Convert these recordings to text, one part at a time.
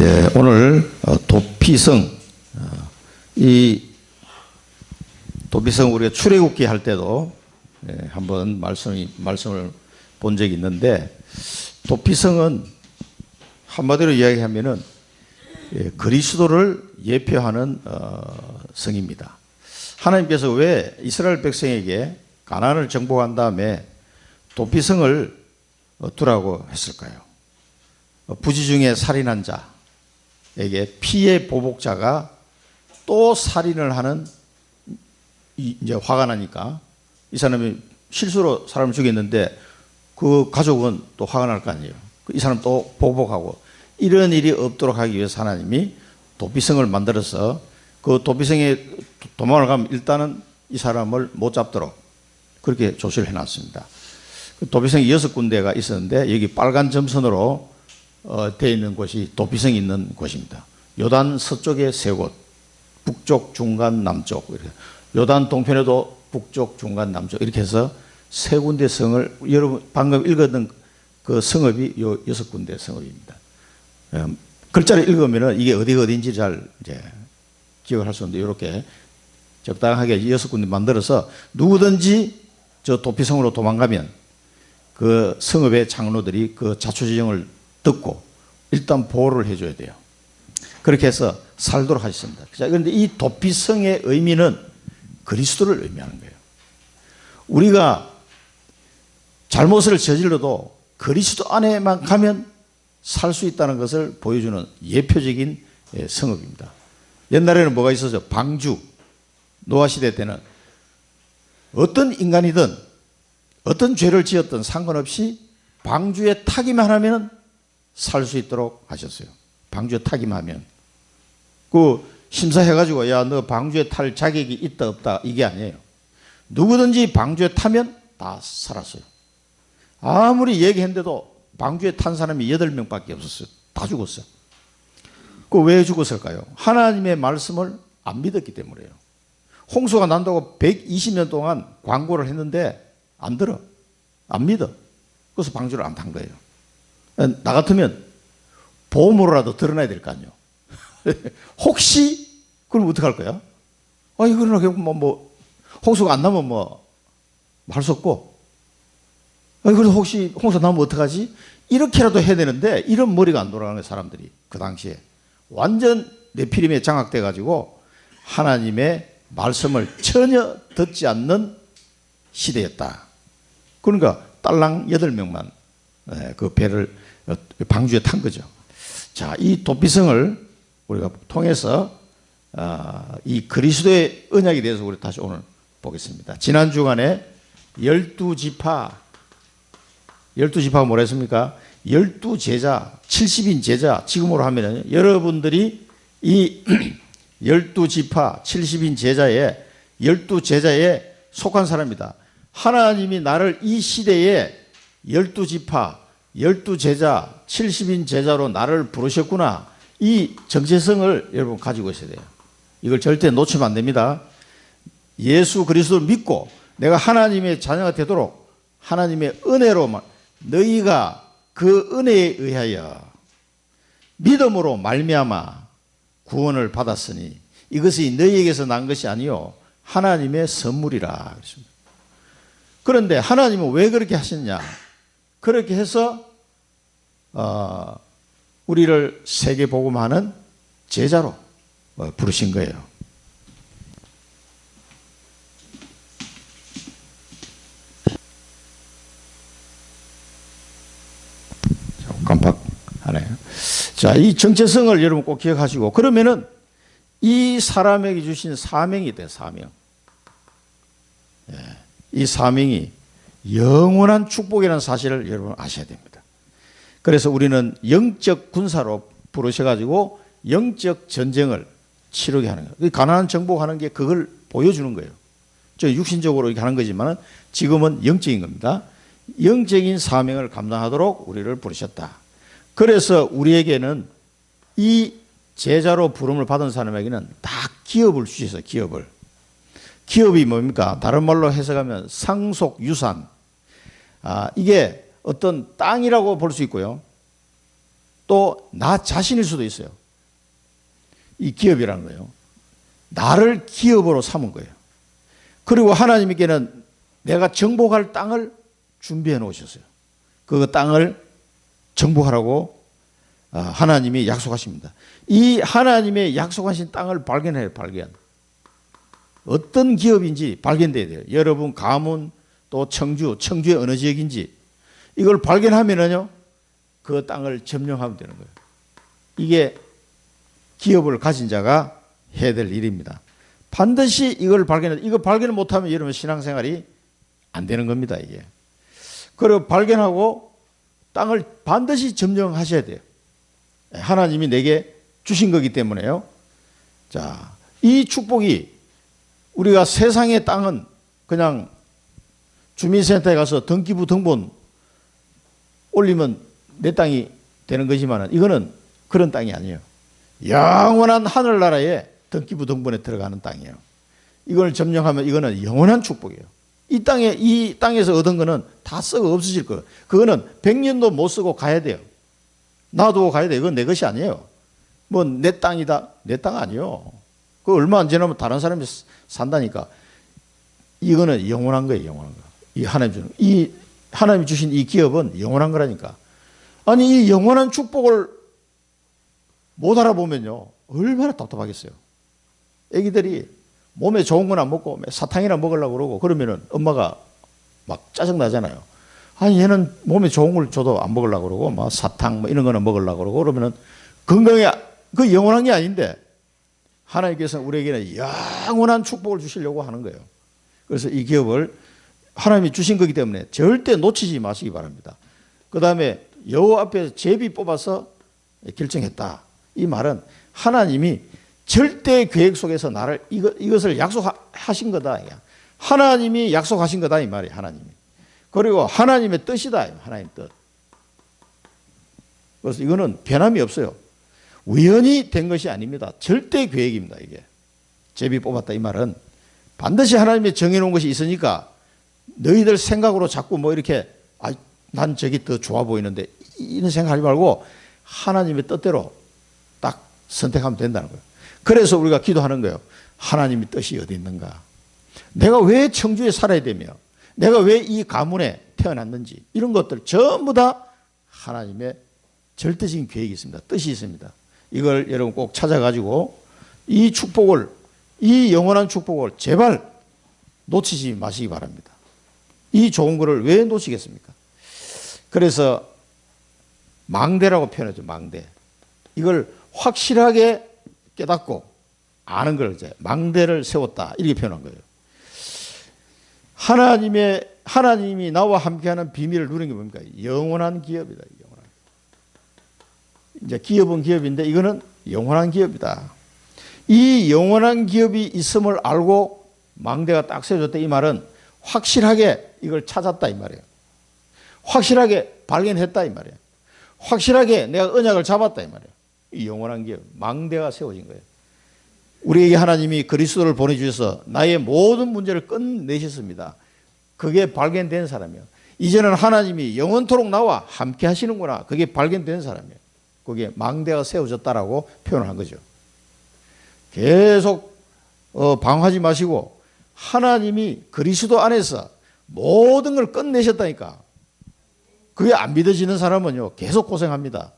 예, 오늘 도피성, 이 도피성 우리가 출애굽기 할 때도 한번 말씀을 본 적이 있는데, 도피성은 한마디로 이야기하면은 그리스도를 예표하는 성입니다. 하나님께서 왜 이스라엘 백성에게 가나안을 정복한 다음에 도피성을 두라고 했을까요? 부지 중에 살인한 자에게 피해 보복자가 또 살인을 하는, 이제 화가 나니까 이 사람이 실수로 사람을 죽였는데 그 가족은 또 화가 날 거 아니에요. 이 사람 또 보복하고, 이런 일이 없도록 하기 위해서 하나님이 도피성을 만들어서 그 도피성에 도망을 가면 일단은 이 사람을 못 잡도록 그렇게 조치를 해놨습니다. 그 도피성이 6군데가 있었는데 여기 빨간 점선으로 되어 있는 곳이 도피성이 있는 곳입니다. 요단 서쪽에 3곳, 북쪽, 중간, 남쪽. 이렇게. 요단 동편에도 북쪽, 중간, 남쪽 이렇게 해서 3군데 성을, 여러분 방금 읽었던 그 성읍이 요 6군데 성읍입니다. 글자를 읽으면 이게 어디가 어딘지 잘 이제 기억을 할 수 있는데, 이렇게 적당하게 6군데 만들어서 누구든지 저 도피성으로 도망가면 그 성읍의 장로들이 그 자초지정을 듣고 일단 보호를 해줘야 돼요. 그렇게 해서 살도록 하셨습니다. 그런데 이 도피성의 의미는 그리스도를 의미하는 거예요. 우리가 잘못을 저질러도 그리스도 안에만 가면 살 수 있다는 것을 보여주는 예표적인 성읍입니다. 옛날에는 뭐가 있었죠? 방주. 노아시대 때는 어떤 인간이든 어떤 죄를 지었든 상관없이 방주에 타기만 하면 살 수 있도록 하셨어요. 방주에 타기만 하면. 그 심사해가지고 야, 너 방주에 탈 자격이 있다 없다 이게 아니에요. 누구든지 방주에 타면 다 살았어요. 아무리 얘기했는데도 방주에 탄 사람이 8명밖에 없었어요. 다 죽었어요. 그 왜 죽었을까요? 하나님의 말씀을 안 믿었기 때문에요. 홍수가 난다고 120년 동안 광고를 했는데 안 들어. 안 믿어. 그래서 방주를 안 탄 거예요. 나 같으면 보험으로라도 드러나야 될 거 아니에요. 혹시 그럼 어떡할 거야? 이거는 뭐 홍수가 안 나면 뭐 할 수 없고, 그래서 혹시 홍수 나면 어떡하지? 이렇게라도 해야 되는데 이런 머리가 안 돌아가는 거예요. 사람들이 그 당시에 완전 네피림에 장악돼 가지고 하나님의 말씀을 전혀 듣지 않는 시대였다. 그러니까 딸랑 8명만 그 배를 방주에 탄 거죠. 자, 이 도피성을 우리가 통해서 이 그리스도의 언약에 대해서 우리 다시 오늘 보겠습니다. 지난 주간에 12지파가 뭐라 했습니까? 12제자, 70인 제자, 지금으로 하면 여러분들이 이 12지파, 70인 제자의 12제자에 속한 사람이다. 하나님이 나를 이 시대에 12지파, 12제자, 70인 제자로 나를 부르셨구나. 이 정체성을 여러분 가지고 있어야 돼요. 이걸 절대 놓치면 안 됩니다. 예수 그리스도를 믿고 내가 하나님의 자녀가 되도록 하나님의 은혜로만, 너희가 그 은혜에 의하여 믿음으로 말미암아 구원을 받았으니 이것이 너희에게서 난 것이 아니요 하나님의 선물이라 그랬습니다. 그런데 하나님은 왜 그렇게 하셨냐? 그렇게 해서 우리를 세계복음하는 제자로 부르신 거예요. 깜빡하네요. 자, 이 정체성을 여러분 꼭 기억하시고, 그러면은 이 사람에게 주신 사명이 돼요. 사명. 이 사명이 영원한 축복이라는 사실을 여러분 아셔야 됩니다. 그래서 우리는 영적 군사로 부르셔가지고 영적 전쟁을 치르게 하는 거예요. 가나안 정복하는 게 그걸 보여주는 거예요. 저 육신적으로 이렇게 하는 거지만 지금은 영적인 겁니다. 영적인 사명을 감당하도록 우리를 부르셨다. 그래서 우리에게는 이 제자로 부름을 받은 사람에게는 다 기업을 주셨어요. 기업이 뭡니까? 다른 말로 해석하면 상속 유산. 이게 어떤 땅이라고 볼 수 있고요. 또 나 자신일 수도 있어요. 이 기업이라는 거예요. 나를 기업으로 삼은 거예요. 그리고 하나님께는 내가 정복할 땅을 준비해 놓으셨어요. 그 땅을 정복하라고 하나님이 약속하십니다. 이 하나님의 약속하신 땅을 발견해요. 발견. 어떤 기업인지 발견돼야 돼요. 여러분 가문 또 청주의 어느 지역인지 이걸 발견하면은요 그 땅을 점령하면 되는 거예요. 이게 기업을 가진 자가 해야 될 일입니다. 반드시 이걸 이거 발견을 못하면 여러분 신앙생활이 안 되는 겁니다. 이게. 그리고 발견하고 땅을 반드시 점령하셔야 돼요. 하나님이 내게 주신 거기 때문에요. 자, 이 축복이 우리가 세상의 땅은 그냥 주민센터에 가서 등기부 등본 올리면 내 땅이 되는 거지만 이거는 그런 땅이 아니에요. 영원한 하늘나라에 등기부 등본에 들어가는 땅이에요. 이걸 점령하면 이거는 영원한 축복이에요. 이 땅에서 얻은 거는 다 썩어 없어질 거예요. 그거는 100년도 못 쓰고 가야 돼요. 놔두고 가야 돼요. 이건 내 것이 아니에요. 뭐 내 땅이다. 내 땅 아니에요. 그 얼마 안 지나면 다른 사람이 산다니까. 이거는 영원한 거예요. 영원한 거. 이 하나님이 주신 이 기업은 영원한 거라니까. 아니 이 영원한 축복을 못 알아보면요. 얼마나 답답하겠어요. 애기들이 몸에 좋은 건 안 먹고 사탕이나 먹으려고 그러고 그러면은 엄마가 막 짜증나잖아요. 아니 얘는 몸에 좋은 걸 줘도 안 먹으려고 그러고 막 사탕 뭐 이런 거는 먹으려고 그러고 그러면은 건강에 그 영원한 게 아닌데 하나님께서 우리에게는 영원한 축복을 주시려고 하는 거예요. 그래서 이 기업을 하나님이 주신 거기 때문에 절대 놓치지 마시기 바랍니다. 그 다음에 여호와 앞에 제비 뽑아서 결정했다. 이 말은 하나님이 절대 계획 속에서 나를 이것을 약속하신 거다. 하나님이 약속하신 거다 이 말이에요. 하나님이. 그리고 하나님의 뜻이다. 하나님 뜻. 그래서 이거는 변함이 없어요. 우연히 된 것이 아닙니다. 절대 계획입니다. 이게. 제비 뽑았다 이 말은 반드시 하나님이 정해놓은 것이 있으니까 너희들 생각으로 자꾸 뭐 이렇게 난 저기 더 좋아 보이는데 이런 생각하지 말고 하나님의 뜻대로 딱 선택하면 된다는 거예요. 그래서 우리가 기도하는 거예요. 하나님의 뜻이 어디 있는가? 내가 왜 청주에 살아야 되며 내가 왜 이 가문에 태어났는지 이런 것들 전부 다 하나님의 절대적인 계획이 있습니다. 뜻이 있습니다. 이걸 여러분 꼭 찾아가지고 이 축복을 이 영원한 축복을 제발 놓치지 마시기 바랍니다. 이 좋은 거를 왜 놓치겠습니까? 그래서 망대라고 표현하죠. 망대. 이걸 확실하게 깨닫고 아는 걸 이제 망대를 세웠다 이렇게 표현한 거예요. 하나님이 나와 함께하는 비밀을 누리는 게 뭡니까? 영원한 기업이다. 영원한. 이제 기업은 기업인데 이거는 영원한 기업이다. 이 영원한 기업이 있음을 알고 망대가 딱 세워졌다 이 말은 확실하게 이걸 찾았다 이 말이에요. 확실하게 발견했다 이 말이에요. 확실하게 내가 언약을 잡았다 이 말이에요. 이 영원한 기업, 망대가 세워진 거예요. 우리에게 하나님이 그리스도를 보내주셔서 나의 모든 문제를 끝내셨습니다. 그게 발견된 사람이에요. 이제는 하나님이 영원토록 나와 함께 하시는구나. 그게 발견된 사람이에요. 그게 망대가 세워졌다라고 표현한 거죠. 계속 방황하지 마시고 하나님이 그리스도 안에서 모든 걸 끝내셨다니까. 그게 안 믿어지는 사람은요 계속 고생합니다.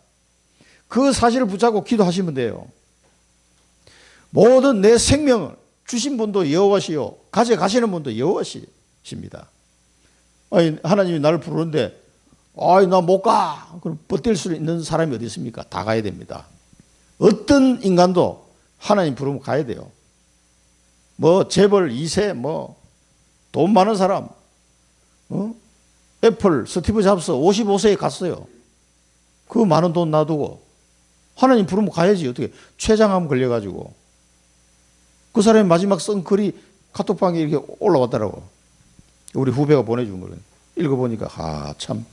그 사실을 붙잡고 기도하시면 돼요. 모든 내 생명을 주신 분도 여호와시요 가져가시는 분도 여호와십니다. 아니 하나님이 나를 부르는데 나 못 가. 그럼 버틸 수 있는 사람이 어디 있습니까? 다 가야 됩니다. 어떤 인간도 하나님 부르면 가야 돼요. 뭐 재벌 2세 뭐 돈 많은 사람 애플 스티브 잡스 55세에 갔어요. 그 많은 돈 놔두고 하나님 부르면 가야지. 어떻게 췌장암 걸려가지고 그 사람이 마지막 쓴 글이 카톡방에 이렇게 올라왔더라고. 우리 후배가 보내준 거를 읽어보니까 참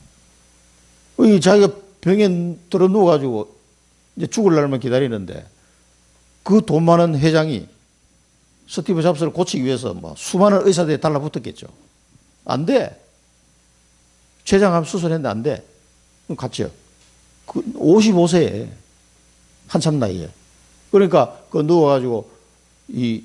자기가 병에 들어 누워가지고 이제 죽을 날만 기다리는데 그 돈 많은 회장이 스티브 잡스를 고치기 위해서 뭐 수많은 의사들이 달라붙었겠죠. 안 돼. 췌장암 수술했는데 안 돼. 그럼 갔죠. 그 55세에 한참 나이에. 그러니까 그 누워가지고 이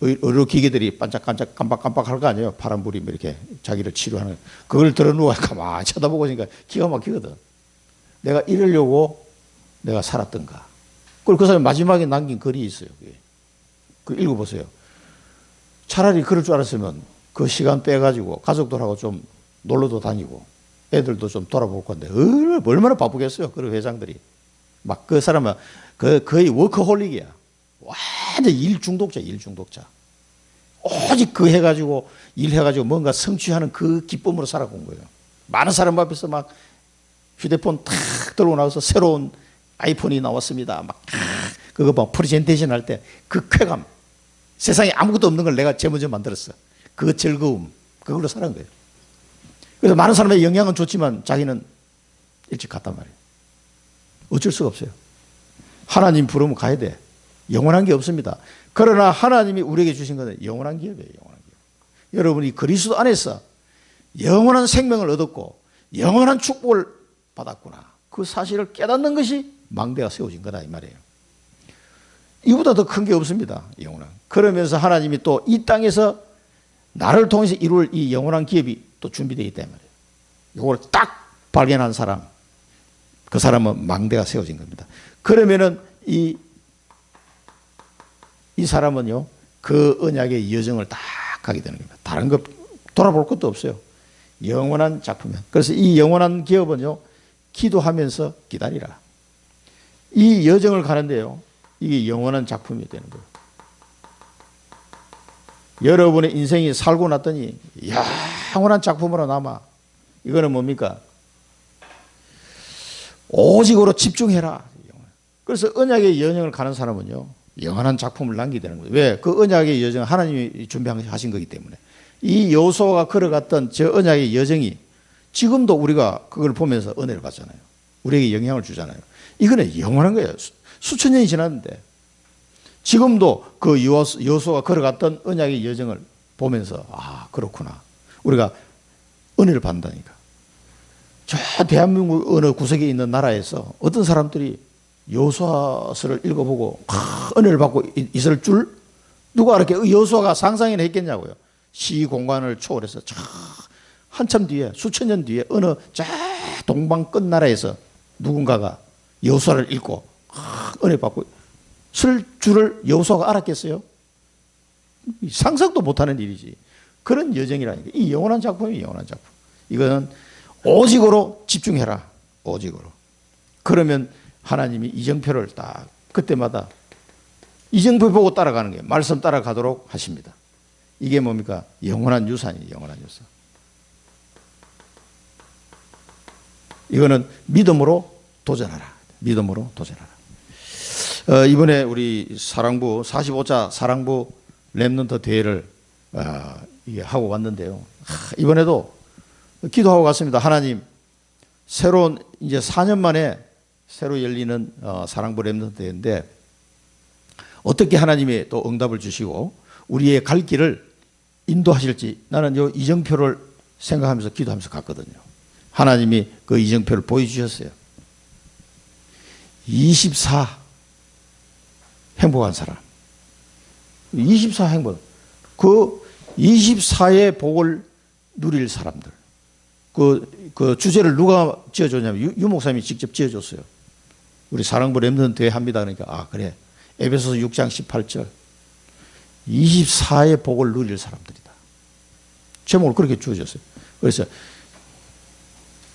의료 기계들이 반짝반짝 깜빡깜빡 할 거 아니에요. 파란불이 이렇게 자기를 치료하는. 그걸 들어 누워 가만히 쳐다보고 있으니까 기가 막히거든. 내가 이러려고 내가 살았던가. 그리고 그 사람이 마지막에 남긴 글이 있어요. 그 읽어보세요. 차라리 그럴 줄 알았으면 그 시간 빼가지고 가족들하고 좀 놀러도 다니고 애들도 좀 돌아볼 건데 얼마나 바쁘겠어요. 그 회장들이. 막 그 사람은 거의 워커홀릭이야. 완전 일 중독자. 오직 그 해가지고 일해가지고 뭔가 성취하는 그 기쁨으로 살아온 거예요. 많은 사람 앞에서 막 휴대폰 탁 들고 나와서 새로운 아이폰이 나왔습니다. 막 그거 막 프레젠테이션 할 때 그 쾌감. 세상에 아무것도 없는 걸 내가 제일 먼저 만들었어. 그 즐거움. 그걸로 살아온 거예요. 그래서 많은 사람의 영향은 좋지만 자기는 일찍 갔단 말이에요. 어쩔 수가 없어요. 하나님 부르면 가야 돼. 영원한 게 없습니다. 그러나 하나님이 우리에게 주신 것은 영원한 기업이에요. 영원한 기업. 여러분이 그리스도 안에서 영원한 생명을 얻었고 영원한 축복을 받았구나. 그 사실을 깨닫는 것이 망대가 세워진 거다 이 말이에요. 이보다 더 큰 게 없습니다. 영원한. 그러면서 하나님이 또 이 땅에서 나를 통해서 이룰 이 영원한 기업이 또 준비되어 있단 말이에요. 이걸 딱 발견한 사람, 그 사람은 망대가 세워진 겁니다. 그러면은 이 사람은요, 그 언약의 여정을 딱 가게 되는 겁니다. 다른 거 돌아볼 것도 없어요. 영원한 작품이야. 그래서 이 영원한 기업은요, 기도하면서 기다리라. 이 여정을 가는데요, 이게 영원한 작품이 되는 거예요. 여러분의 인생이 살고 났더니 영원한 작품으로 남아. 이거는 뭡니까? 오직으로 집중해라. 그래서 언약의 여정을 가는 사람은요, 영원한 작품을 남기게 되는 거예요. 왜? 그 언약의 여정은 하나님이 준비하신 거기 때문에. 이 여호수아가 걸어갔던 저 언약의 여정이 지금도 우리가 그걸 보면서 은혜를 받잖아요. 우리에게 영향을 주잖아요. 이거는 영원한 거예요. 수천 년이 지났는데 지금도 그 여호수아가 걸어갔던 언약의 여정을 보면서 아 그렇구나. 우리가 은혜를 받는다니까. 저 대한민국 어느 구석에 있는 나라에서 어떤 사람들이 여호수아서를 읽어보고 은혜를 받고 있을 줄 누가 이렇게 여호수아가 상상이나 했겠냐고요. 시공간을 초월해서 한참 뒤에 수천 년 뒤에 어느 저 동방 끝나라에서 누군가가 여호수아를 읽고 은혜 받고 쓸 줄을 여호수아가 알았겠어요? 상상도 못하는 일이지. 그런 여정이라니까. 이 영원한 작품이 영원한 작품. 이거는 오직으로 집중해라. 오직으로. 그러면 하나님이 이정표를 딱 그때마다 이정표 보고 따라가는 거예요. 말씀 따라가도록 하십니다. 이게 뭡니까? 영원한 유산이에요. 영원한 유산. 이거는 믿음으로 도전하라. 믿음으로 도전하라. 이번에 우리 사랑부 45차 사랑부 렘넌트 대회를 하고 왔는데요. 이번에도 기도하고 갔습니다. 하나님, 새로운 이제 4년 만에 새로 열리는 사랑부 렘넌트 대회인데 어떻게 하나님이 또 응답을 주시고 우리의 갈 길을 인도하실지 나는 이 이정표를 생각하면서 기도하면서 갔거든요. 하나님이 그 이정표를 보여주셨어요. 24 행복한 사람. 24 행복. 그 24의 복을 누릴 사람들. 그 주제를 누가 지어줬냐면 유 목사님이 직접 지어줬어요. 우리 사랑부 렘넌트 대회 합니다. 그러니까 아 그래. 에베소서 6장 18절. 24의 복을 누릴 사람들이다. 제목을 그렇게 주어졌어요. 그래서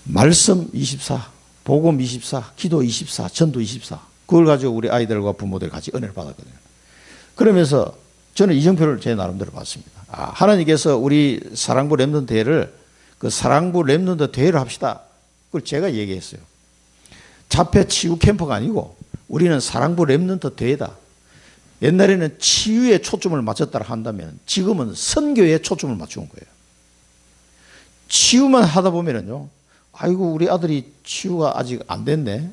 말씀 24, 복음 24, 기도 24, 전도 24. 그걸 가지고 우리 아이들과 부모들 같이 은혜를 받았거든요. 그러면서 저는 이정표를 제 나름대로 봤습니다. 아, 하나님께서 우리 사랑부 렘넌트 대회를 그 사랑부 렘넌트 대회를 합시다. 그걸 제가 얘기했어요. 자폐 치유 캠프가 아니고 우리는 사랑부 렘넌트 대회다. 옛날에는 치유에 초점을 맞췄다 한다면 지금은 선교에 초점을 맞춘 거예요. 치유만 하다 보면은요, 아이고 우리 아들이 치유가 아직 안 됐네.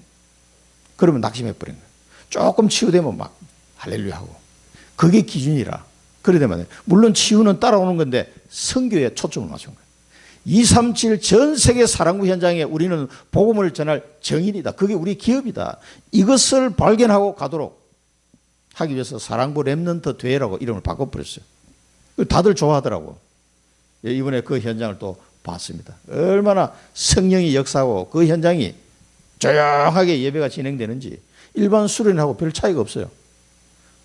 그러면 낙심해 버린 거예요. 조금 치유되면 막 할렐루야 하고. 그게 기준이라. 그러다 말이에요. 물론 치유는 따라오는 건데 선교에 초점을 맞춘 거예요. 237 전 세계 사랑부 현장에 우리는 복음을 전할 정인이다. 그게 우리 기업이다. 이것을 발견하고 가도록 하기 위해서 사랑부 렘넌트 대회라고 이름을 바꿔버렸어요. 다들 좋아하더라고. 이번에 그 현장을 또 봤습니다. 얼마나 성령이 역사하고 그 현장이 조용하게 예배가 진행되는지 일반 수련하고 별 차이가 없어요.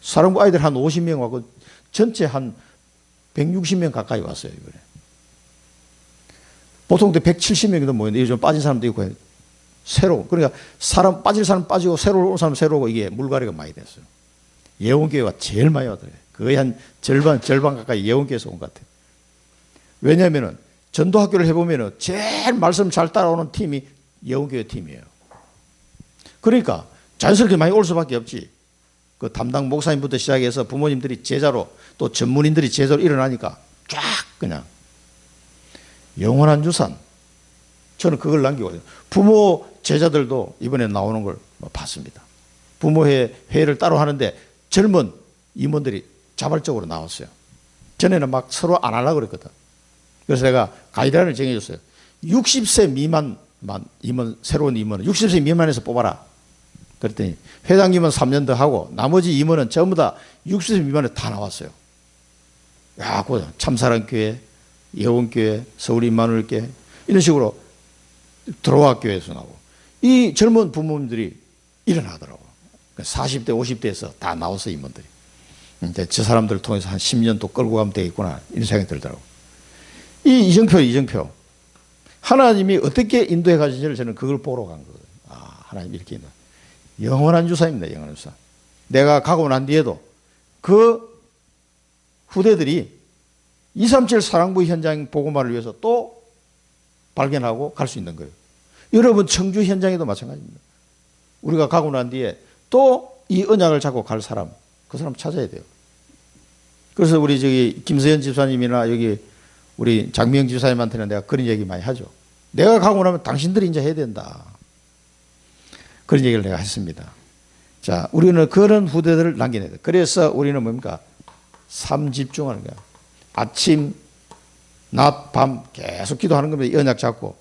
사랑부 아이들 한 50명 왔고 전체 한 160명 가까이 왔어요. 이번에. 보통 때 170명이 모였는데 요즘 빠진 사람도 있고 새로 그러니까 사람 빠질 사람 빠지고 새로 올 사람 새로 오고 이게 물갈이가 많이 됐어요. 예원교회가 제일 많이 왔더래요. 거의 한 절반 가까이 예원교회에서 온 것 같아요. 왜냐하면 전도학교를 해보면 제일 말씀 잘 따라오는 팀이 예원교회 팀이에요. 그러니까 자연스럽게 많이 올 수밖에 없지. 그 담당 목사님부터 시작해서 부모님들이 제자로 또 전문인들이 제자로 일어나니까 쫙 그냥 영원한 유산. 저는 그걸 남기고 부모 제자들도 이번에 나오는 걸 봤습니다. 부모회를 따로 하는데 젊은 임원들이 자발적으로 나왔어요. 전에는 막 서로 안 하려고 그랬거든. 그래서 내가 가이드라인을 정해줬어요. 60세 미만만 임원, 새로운 임원은 60세 미만에서 뽑아라. 그랬더니 회장님은 3년 더 하고 나머지 임원은 전부 다 60세 미만에 다 나왔어요. 야, 그 참사랑교회, 예원교회, 서울임마누엘교회 이런 식으로 들어와 교회에서 나오고 이 젊은 부모님들이 일어나더라고. 40대, 50대에서 다 나왔어 임원들이. 근데 저 사람들을 통해서 한 10년 또 끌고 가면 되겠구나 이런 생각이 들더라고. 이 이정표. 하나님이 어떻게 인도해 가신지를 저는 그걸 보러 간 거예요. 아, 하나님 이렇게 인도. 영원한 유산입니다. 영원한 유산. 내가 가고 난 뒤에도 그 후대들이 237 사랑부 현장 복음화를 위해서 또 발견하고 갈 수 있는 거예요. 여러분 청주 현장에도 마찬가지입니다. 우리가 가고 난 뒤에 또 이 언약을 잡고 갈 사람, 그 사람 찾아야 돼요. 그래서 우리 저기 김서연 집사님이나 여기 우리 장미영 집사님한테는 내가 그런 얘기 많이 하죠. 내가 가고 나면 당신들이 이제 해야 된다. 그런 얘기를 내가 했습니다. 자, 우리는 그런 후대들을 남겨내야 돼. 그래서 우리는 뭡니까? 삶 집중하는 거야. 아침, 낮, 밤 계속 기도하는 겁니다. 이 언약 잡고.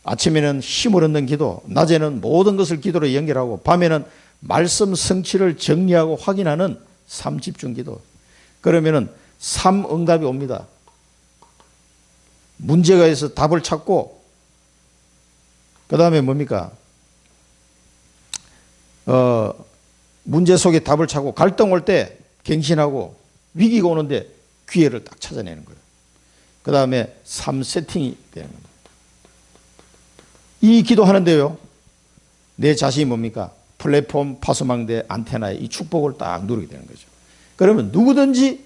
아침에는 힘을 얻는 기도, 낮에는 모든 것을 기도로 연결하고, 밤에는 말씀 성취를 정리하고 확인하는 삶 집중 기도. 그러면은 삶 응답이 옵니다. 문제가 있어서 답을 찾고, 그 다음에 뭡니까? 문제 속에 답을 찾고, 갈등 올 때 갱신하고, 위기가 오는데 기회를 딱 찾아내는 거예요. 그 다음에 삶 세팅이 되는 겁니다. 이 기도하는데요, 내 자신이 뭡니까? 플랫폼, 파수망대, 안테나의 이 축복을 딱 누리게 되는 거죠. 그러면 누구든지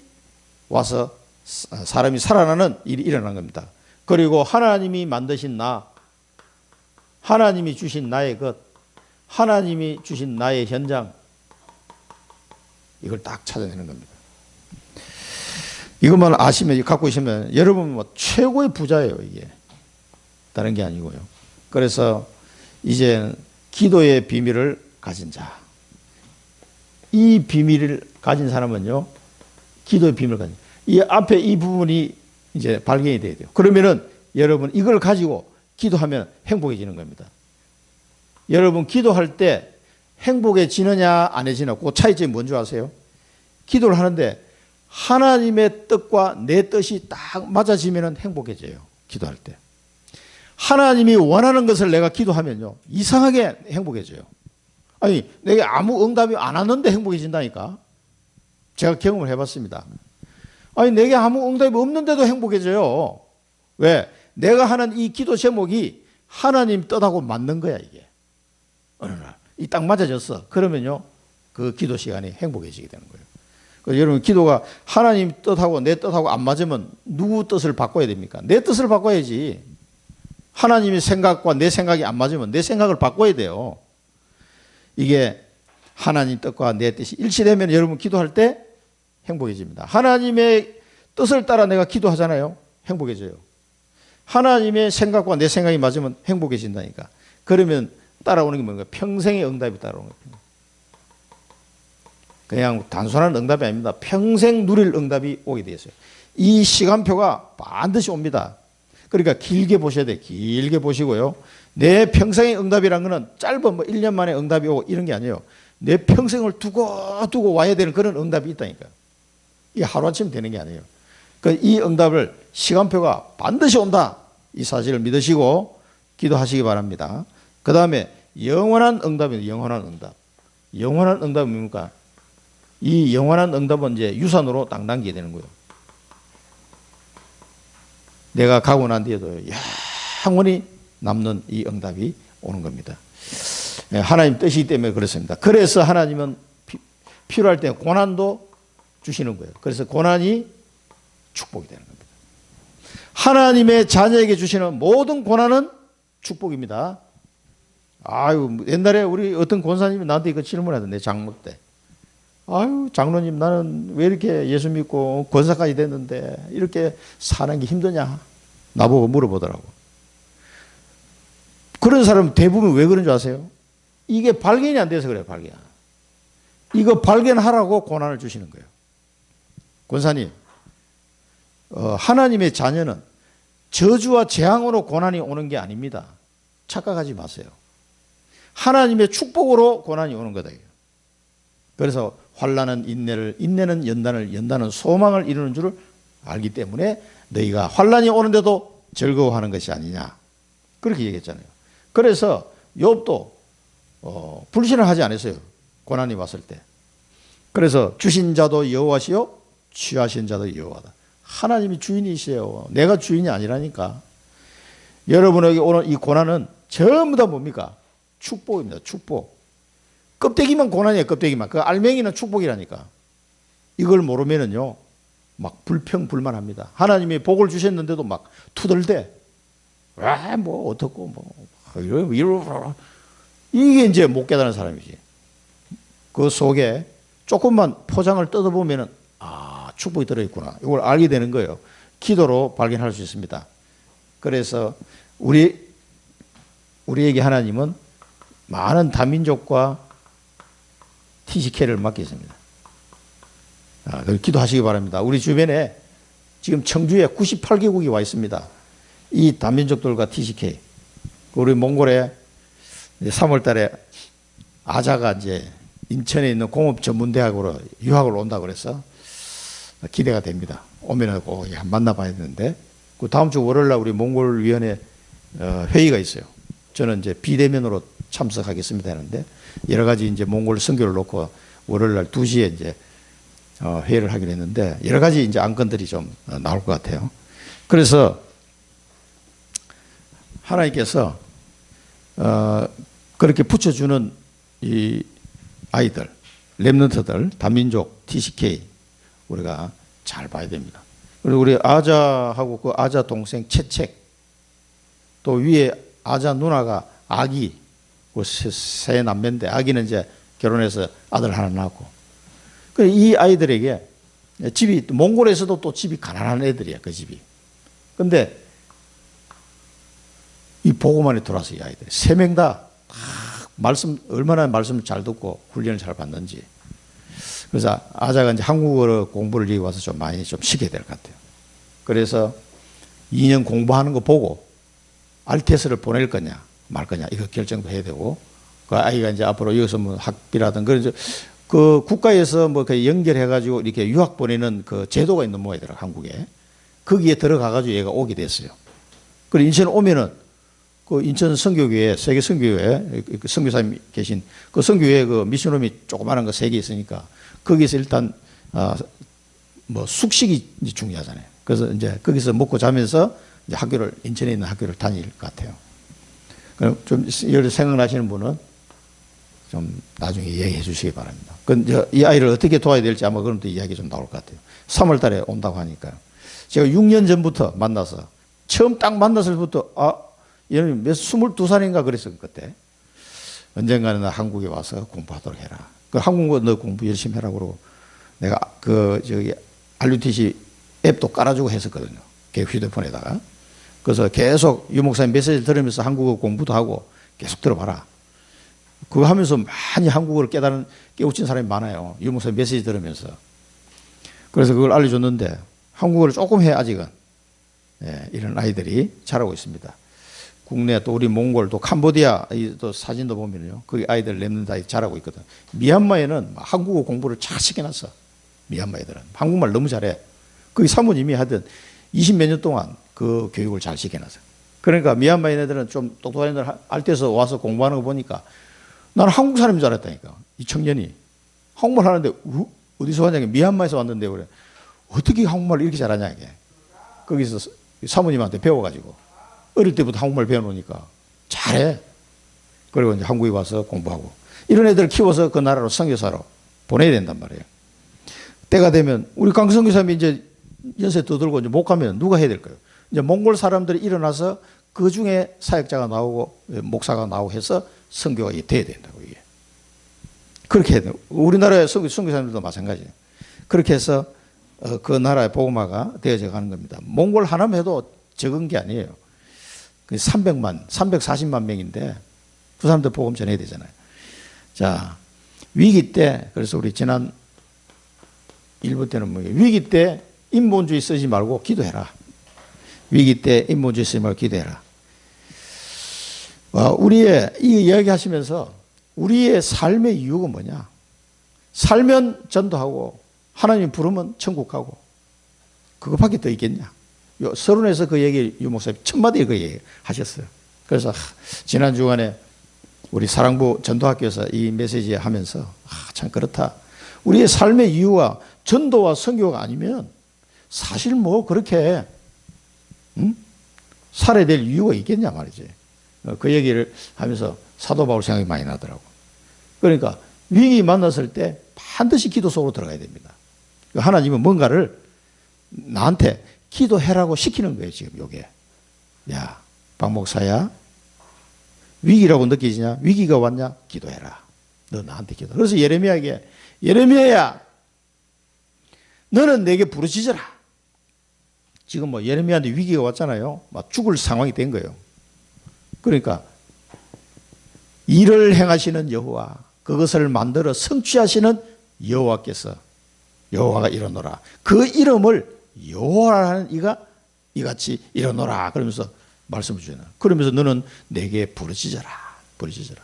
와서 사람이 살아나는 일이 일어난 겁니다. 그리고 하나님이 만드신 나, 하나님이 주신 나의 것, 하나님이 주신 나의 현장, 이걸 딱 찾아내는 겁니다. 이것만 아시면, 갖고 있으면 여러분 뭐 최고의 부자예요, 이게. 다른 게 아니고요. 그래서 이제 기도의 비밀을 가진 자. 이 비밀을 가진 사람은요, 기도의 비밀을 가진, 이 앞에 이 부분이 이제 발견이 돼야 돼요. 그러면은 여러분 이걸 가지고 기도하면 행복해지는 겁니다. 여러분 기도할 때 행복해지느냐 안 해지느냐 그 차이점이 뭔지 아세요? 기도를 하는데 하나님의 뜻과 내 뜻이 딱 맞아지면 행복해져요. 기도할 때. 하나님이 원하는 것을 내가 기도하면요, 이상하게 행복해져요. 아니, 내가 아무 응답이 안 왔는데 행복해진다니까. 제가 경험을 해봤습니다. 아니, 내게 아무 응답이 없는데도 행복해져요. 왜? 내가 하는 이 기도 제목이 하나님 뜻하고 맞는 거야, 이게. 어느 날. 이 딱 맞아졌어. 그러면요, 그 기도 시간이 행복해지게 되는 거예요. 그래서 여러분, 기도가 하나님 뜻하고 내 뜻하고 안 맞으면 누구 뜻을 바꿔야 됩니까? 내 뜻을 바꿔야지. 하나님의 생각과 내 생각이 안 맞으면 내 생각을 바꿔야 돼요. 이게 하나님 뜻과 내 뜻이 일치되면 여러분 기도할 때 행복해집니다. 하나님의 뜻을 따라 내가 기도하잖아요. 행복해져요. 하나님의 생각과 내 생각이 맞으면 행복해진다니까. 그러면 따라오는 게 뭔가? 평생의 응답이 따라오는 거예요. 그냥 단순한 응답이 아닙니다. 평생 누릴 응답이 오게 되었어요. 이 시간표가 반드시 옵니다. 그러니까 길게 보셔야 돼. 길게 보시고요. 내 평생의 응답이란 거는 짧은 뭐 1년 만에 응답이 오고 이런 게 아니에요. 내 평생을 두고 와야 되는 그런 응답이 있다니까. 이게 하루아침 되는 게 아니에요. 이 응답을 시간표가 반드시 온다. 이 사실을 믿으시고 기도하시기 바랍니다. 그 다음에 영원한 응답입니다. 영원한 응답. 영원한 응답은 뭡니까? 이 영원한 응답은 이제 유산으로 딱 남기게 되는 거예요. 내가 가고 난 뒤에도 영원히 남는 이 응답이 오는 겁니다. 하나님 뜻이기 때문에 그렇습니다. 그래서 하나님은 필요할 때 고난도 주시는 거예요. 그래서 고난이 축복이 되는 겁니다. 하나님의 자녀에게 주시는 모든 고난은 축복입니다. 아유, 옛날에 우리 어떤 권사님이 나한테 이거 질문하던데, 장로 때. 아유, 장로님, 나는 왜 이렇게 예수 믿고 권사까지 됐는데 이렇게 사는 게 힘드냐? 나보고 물어보더라고. 그런 사람 대부분 왜 그런 줄 아세요? 이게 발견이 안 돼서 그래요, 발견. 이거 발견하라고 고난을 주시는 거예요. 권사님, 하나님의 자녀는 저주와 재앙으로 고난이 오는 게 아닙니다. 착각하지 마세요. 하나님의 축복으로 고난이 오는 거다. 그래서 환난은 인내를, 인내는 연단을, 연단은 소망을 이루는 줄을 알기 때문에 너희가 환난이 오는데도 즐거워하는 것이 아니냐. 그렇게 얘기했잖아요. 그래서 욥도 불신을 하지 않았어요. 고난이 왔을 때. 그래서 주신 자도 여호와시요 취하신 자도 여호와다. 하나님이 주인이시에요. 내가 주인이 아니라니까. 여러분에게 오는 이 고난은 전부 다 뭡니까? 축복입니다. 축복. 껍데기만 고난이에요. 껍데기만. 그 알맹이는 축복이라니까. 이걸 모르면은요, 막 불평불만합니다. 하나님이 복을 주셨는데도 막 투덜대. 왜 뭐 어떻고 뭐 이게 이제 못 깨달은 사람이지. 그 속에 조금만 포장을 뜯어보면은 축복이 들어있구나. 이걸 알게 되는 거예요. 기도로 발견할 수 있습니다. 그래서 우리에게 하나님은 많은 다민족과 TCK를 맡겼습니다. 기도하시기 바랍니다. 우리 주변에 지금 청주에 98개국이 와 있습니다. 이 다민족들과 TCK. 우리 몽골에 3월 달에 아자가 이제 인천에 있는 공업전문대학으로 유학을 온다고 그래서 기대가 됩니다. 오면은 꼭 만나봐야 되는데, 그 다음 주 월요일 날 우리 몽골위원회 회의가 있어요. 저는 이제 비대면으로 참석하겠습니다 하는데, 여러 가지 이제 몽골 선교를 놓고 월요일 날 2시에 이제 회의를 하기로 했는데, 여러 가지 이제 안건들이 좀 나올 것 같아요. 그래서 하나님께서 그렇게 붙여주는 이 아이들, 렘넌트들, 다민족, TCK 우리가 잘 봐야 됩니다. 그리고 우리 아자하고 그 아자 동생 채책, 또 위에 아자 누나가 아기, 그 세 남매인데 아기는 이제 결혼해서 아들 하나 낳고, 이 아이들에게 집이 몽골에서도 또 집이 가난한 애들이야, 그 집이. 근데 이 보고만에 들어와서 이 아이들 3명 다 말씀, 얼마나 말씀을 잘 듣고 훈련을 잘 받는지. 그래서 아자가 이제 한국어로 공부를 여기 와서 좀 많이 좀 시켜야 될 것 같아요. 그래서 2년 공부하는 거 보고 알테스를 보낼 거냐 말 거냐 이거 결정도 해야 되고, 그 아이가 이제 앞으로 여기서 뭐 학비라든 그런 그 국가에서 뭐 연결해 가지고 이렇게 유학 보내는 그 제도가 있는 모양이더라, 한국에. 거기에 들어가 가지고 얘가 오게 됐어요. 그리고 인천 오면은 그 인천 선교교회, 세계 선교회, 그 선교사님 계신 그 선교회 그 미션홈이 조그마한 거 3개 있으니까 거기서 일단 뭐 숙식이 중요하잖아요. 그래서 이제 거기서 먹고 자면서 이제 학교를, 인천에 있는 학교를 다닐 것 같아요. 그럼 좀 여러 생각나시는 분은 좀 나중에 이야기해 주시기 바랍니다. 이 아이를 어떻게 도와야 될지 아마 그런 또 이야기 좀 나올 것 같아요. 3월 달에 온다고 하니까요. 제가 6년 전부터 만나서 처음 딱 만났을 때부터 얘는 22살인가 그랬어요, 그때. 언젠가는 나 한국에 와서 공부하도록 해라. 그 한국어 너 공부 열심히 해라 그러고 내가 RUTC 앱도 깔아주고 했었거든요. 걔 휴대폰에다가. 그래서 계속 유 목사님 메시지 들으면서 한국어 공부도 하고 계속 들어봐라. 그거 하면서 많이 한국어를 깨우친 사람이 많아요. 유 목사님 메시지 들으면서. 그래서 그걸 알려줬는데 한국어를 조금 해, 아직은. 이런 아이들이 자라고 있습니다. 국내 또 우리 몽골 또 캄보디아 또 사진도 보면요, 거기 아이들 랩넌트 아이 자라고 있거든. 미얀마에는 한국어 공부를 잘 시켜놨어. 미얀마 애들은 한국말 너무 잘해. 거기 사모님이 하여튼 20몇 년 동안 그 교육을 잘 시켜놨어. 그러니까 미얀마 애들은 좀 똑똑한 애들 알때서 와서 공부하는 거 보니까 나는 한국 사람인 줄 알았다니까. 이 청년이 한국말 하는데 어디서 왔냐, 미얀마에서 왔는데 그래. 어떻게 한국말을 이렇게 잘하냐 이게. 거기서 사모님한테 배워가지고 어릴 때부터 한국말 배워놓으니까 잘해. 그리고 이제 한국에 와서 공부하고 이런 애들 키워서 그 나라로 선교사로 보내야 된단 말이에요. 때가 되면 우리 강 선교사님이 이제 연세 떠들고 이제 못 가면 누가 해야 될까요? 이제 몽골 사람들이 일어나서 그 중에 사역자가 나오고 목사가 나오고 해서 선교가 돼야 된다고 이게. 그렇게 해야 돼요. 우리나라의 선교사님들도 마찬가지예요. 그렇게 해서 그 나라의 복음화가 되어져 가는 겁니다. 몽골 하나만 해도 적은 게 아니에요. 300만, 340만 명인데 그 사람들 복음 전해야 되잖아요. 자, 위기 때, 그래서 우리 지난 1부 때는 뭐예요? 위기 때 인본주의 쓰지 말고 기도해라. 위기 때 인본주의 쓰지 말고 기도해라. 우리의 이 이야기 하시면서 우리의 삶의 이유가 뭐냐? 살면 전도하고 하나님 부르면 천국 가고 그것밖에 더 있겠냐? 서론에서 그 얘기 유 목사님 첫마디에 그 얘기 하셨어요. 그래서 지난 주간에 우리 사랑부 전도학교에서 이 메시지 하면서 참 그렇다. 우리의 삶의 이유가 전도와 선교가 아니면 사실 뭐 그렇게 살아야 될 이유가 있겠냐 말이지. 그 얘기를 하면서 사도 바울 생각이 많이 나더라고. 그러니까 위기 만났을 때 반드시 기도 속으로 들어가야 됩니다. 하나님은 뭔가를 나한테 기도해라고 시키는 거예요, 지금 요게. 야, 박 목사야, 위기라고 느끼지냐? 위기가 왔냐? 기도해라. 너 나한테 기도. 그래서 예레미야에게, 예레미야야, 너는 내게 부르짖어라. 지금 뭐 예레미야한테 위기가 왔잖아요. 막 죽을 상황이 된 거예요. 그러니까 일을 행하시는 여호와, 그것을 만들어 성취하시는 여호와께서, 여호와가 일어노라. 그 이름을 여호와라는 이가 이같이 일어노라. 그러면서 말씀을 주잖아요. 그러면서 너는 내게 부르짖어라. 부르짖어라.